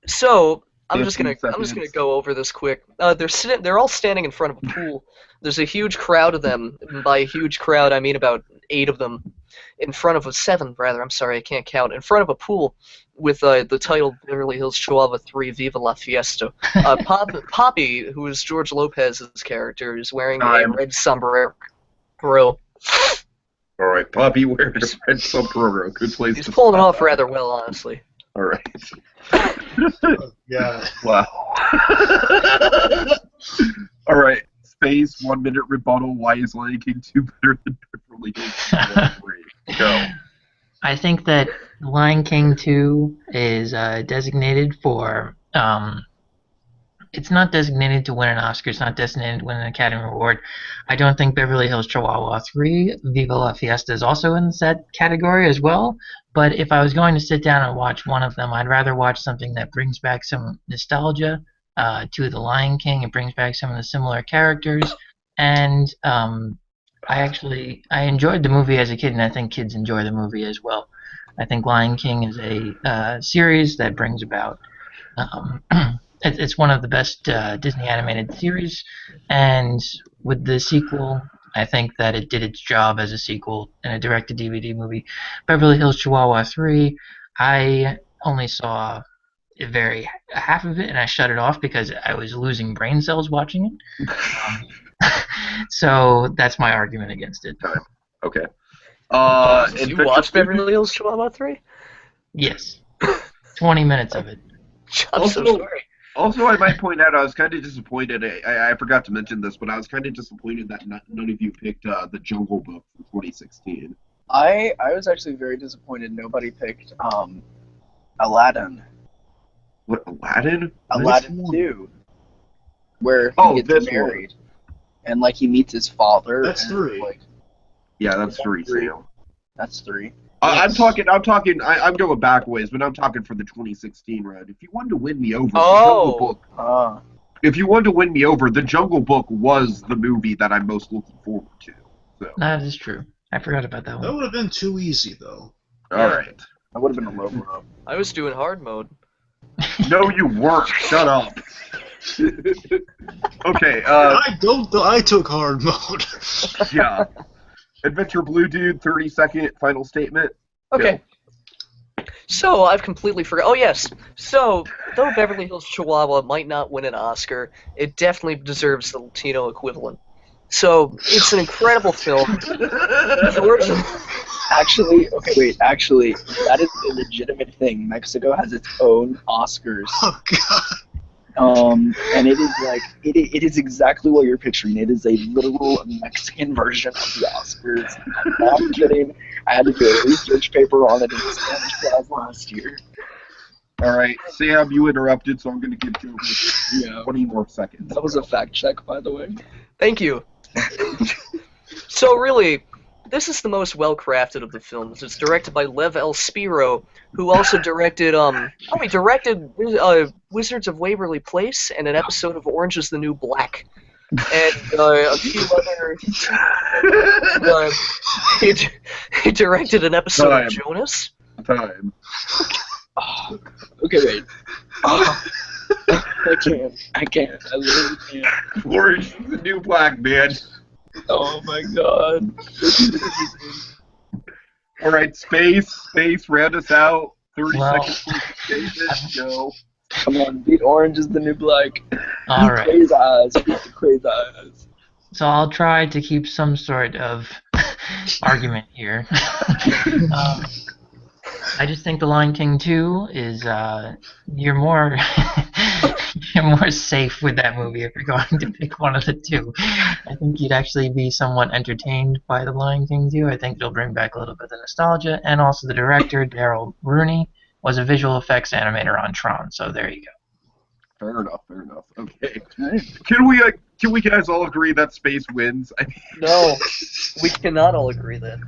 So I'm just 15 gonna seconds. go over this quick. They're all standing in front of a pool. There's a huge crowd of them. And by a huge crowd, I mean about 8 of them, in front of 7 rather. I'm sorry, I can't count. In front of a pool with the title Beverly Hills Chihuahua 3 Viva la Fiesta. Poppy, who is George Lopez's character, is wearing a red sombrero. All right, Poppy wears red sombrero. Good place He's to pulling it stop. off rather well, honestly. All right. Yeah. Wow. All right. Space, 1 minute rebuttal. Why is Lion King 2 better than Beverly Hills Chihuahua 3? Go. I think that Lion King 2 is designated for. It's not designated to win an Oscar. It's not designated to win an Academy Award. I don't think Beverly Hills Chihuahua 3 Viva la Fiesta is also in that category as well. But if I was going to sit down and watch one of them, I'd rather watch something that brings back some nostalgia to The Lion King. It brings back some of the similar characters. And I enjoyed the movie as a kid, and I think kids enjoy the movie as well. I think Lion King is a series that brings about. It's one of the best Disney animated series, and with the sequel, I think that it did its job as a sequel in a direct-to-DVD movie. Beverly Hills Chihuahua 3, I only saw half of it, and I shut it off because I was losing brain cells watching it. So that's my argument against it. Okay. You watched Beverly Hills Chihuahua 3? Yes. 20 minutes of it. I'm so sorry. Also, I might point out I was kind of disappointed. I forgot to mention this, but I was kind of disappointed that none of you picked The Jungle Book from 2016. I was actually very disappointed nobody picked Aladdin. What, Aladdin? Aladdin 2. Where he gets married. And like he meets his father. That's 3. Like, Yeah, that's 3, Sam. that's 3. I'm going back ways, but I'm talking for the 2016 round. If you wanted to win me over, The Jungle Book was the movie that I'm most looking forward to. So. That is true. I forgot about that That one. would have been too easy, though. All right. That would have been a low blow. I was doing hard mode. No, you weren't. Shut up. Okay. I took hard mode. Yeah. Adventure Blue Dude, 30-second final statement. Okay. So, I've completely forgot. Oh, yes. So, though Beverly Hills Chihuahua might not win an Oscar, it definitely deserves the Latino equivalent. So, it's an incredible film. Actually, that is a legitimate thing. Mexico has its own Oscars. Oh, God. And it is like it is exactly what you're picturing. It is a literal Mexican version of the Oscars. I'm not kidding. I had to do a research paper on it in Spanish class last year. All right, Sam, you interrupted, so I'm going to give Joker 20 more seconds. That was a fact check, by the way. Thank you. So, really, this is the most well-crafted of the films. It's directed by Lev L. Spiro, who also directed, he directed Wizards of Waverly Place and an episode of Orange is the New Black. And a few other... he directed an episode of Jonas. Time. Okay, wait. I can't. I literally can't. Orange is the New Black, man. Oh my god. All right, space, round us out. 30 Well. seconds. Space, go. Come on, beat Orange is the New Black. All right. Crazy eyes. Beat the crazy eyes. So I'll try to keep some sort of argument here. I just think The Lion King 2 is you're more you're more safe with that movie if you're going to pick one of the two. I think you'd actually be somewhat entertained by The Lion King 2. I think it'll bring back a little bit of nostalgia, and also the director, Daryl Rooney, was a visual effects animator on Tron, so there you go. Fair enough. Okay. Can we guys all agree that space wins? I mean, No, we cannot all agree that.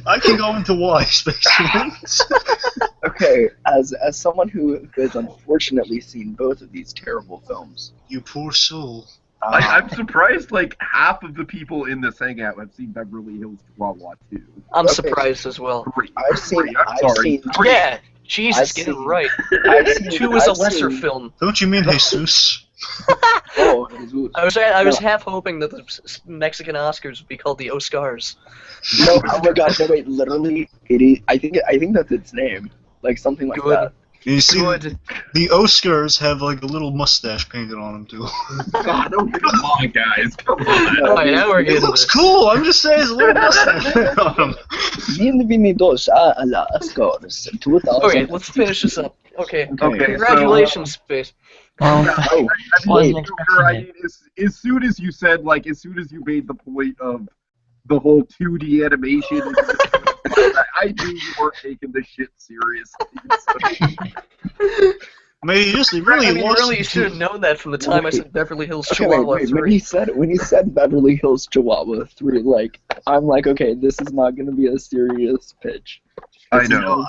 I can go into why Space Wins. Okay, as someone who has unfortunately seen both of these terrible films, You poor soul. I'm surprised like half of the people in this hangout have seen Beverly Hills Chihuahua 2. I'm Okay. surprised as well. I've seen. Yeah, Jesus, I've get it seen- right. I've seen 2 is a I've lesser seen- film. Don't you mean Jesus? Oh, Jesus. I was No. half hoping that the Mexican Oscars would be called the Oscars. No, oh my God! No, wait. Literally, it is. I think that's its name. Like something like Good. that. You see, Good. the Oscars have like a little mustache painted on them too. God, oh, come on, guys. Come on. No, Alright, now we're It getting looks this. cool. I'm just saying, it's a little mustache painted on them. Bienvenidos a la Oscars 2000. Okay, let's finish this up. Okay. Okay, Congratulations, Space. Well, Oh, wasn't wait. expecting it. As soon as you said, like, as soon as you made the point of the whole 2D animation, I knew you weren't taking this shit seriously. I mean, he really I mean, lost. really, you should have known that from the time I said Beverly Hills Okay, Chihuahua wait. 3. When he said Beverly Hills Chihuahua 3, like I'm like, okay, this is not gonna be a serious pitch. I know.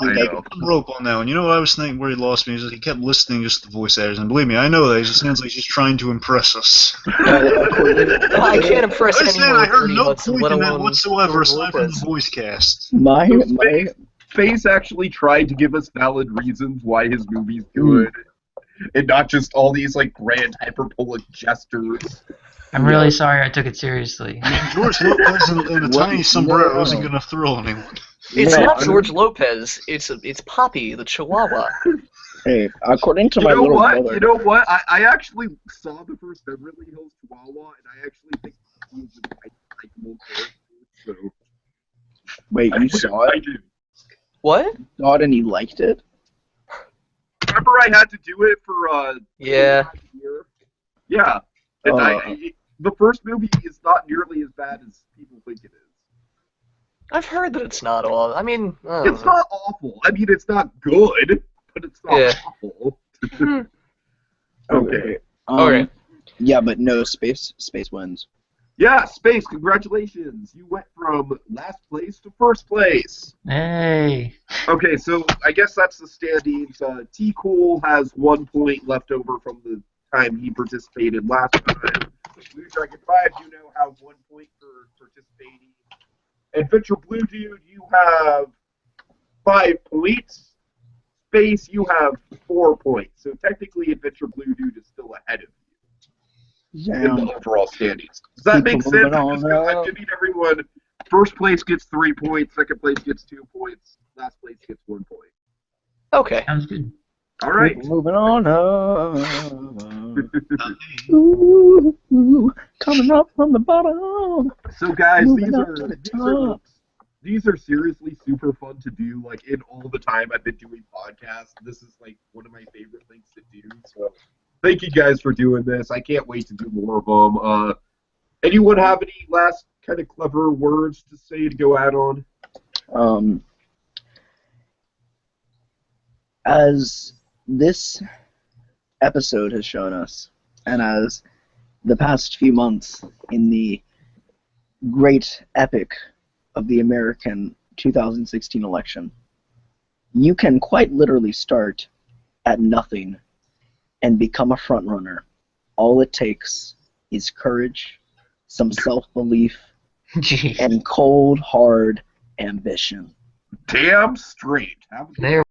Rope on that one. You know what I was thinking where he lost me is that he kept listing just the voice actors, and believe me, I know that. It just sounds like he's trying to impress us. I can't impress I understand, anyone I with heard Ernie no Hudson, point let in that alone whatsoever George aside from Lopez. the voice cast. My Space actually tried to give us valid reasons why his movie's good, and not just all these like grand hyperbolic gestures. I'm really sorry I took it seriously. I mean, George Lopez in a tiny sombrero isn't going to thrill anyone. It's No, not I'm- George Lopez. It's Poppy, the Chihuahua. Hey, according to You my know little what? brother. You know what? I actually saw the first Beverly Hills Chihuahua, and I actually think he's a likable character. So Wait, you saw I it? do. What? Saw it and you liked it? Remember, I had to do it for Yeah. last year? Yeah. And the first movie is not nearly as bad as people think it is. I've heard that it's not all. I mean, I don't It's know. not awful. I mean, it's not good, but it's not Yeah. awful. Hmm. Okay. Okay. Yeah, but no, space wins. Yeah, Space, congratulations. You went from last place to first place. Hey. Okay, so I guess that's the standings. T Cool has 1 point left over from the time he participated last time. Blue Dragon 5, you now have 1 point for participating. Adventure Blue Dude, you have 5 points. Space, you have 4 points. So technically, Adventure Blue Dude is still ahead of you in the overall standings. Does that make Keep sense? moving on I'm up. giving everyone first place gets 3 points, second place gets 2 points, last place gets 1 point. Okay. Sounds good. All right. Moving on up. Ooh, coming up from the bottom. So guys, Moving up to the top. these are seriously super fun to do. Like in all the time I've been doing podcasts, this is like one of my favorite things to do. So thank you guys for doing this. I can't wait to do more of them. Anyone have any last kind of clever words to say to go out on? As this episode has shown us, and as the past few months in the great epic of the American 2016 election, you can quite literally start at nothing and become a frontrunner. All it takes is courage, some self-belief, Jeez. and cold, hard ambition. Damn straight. There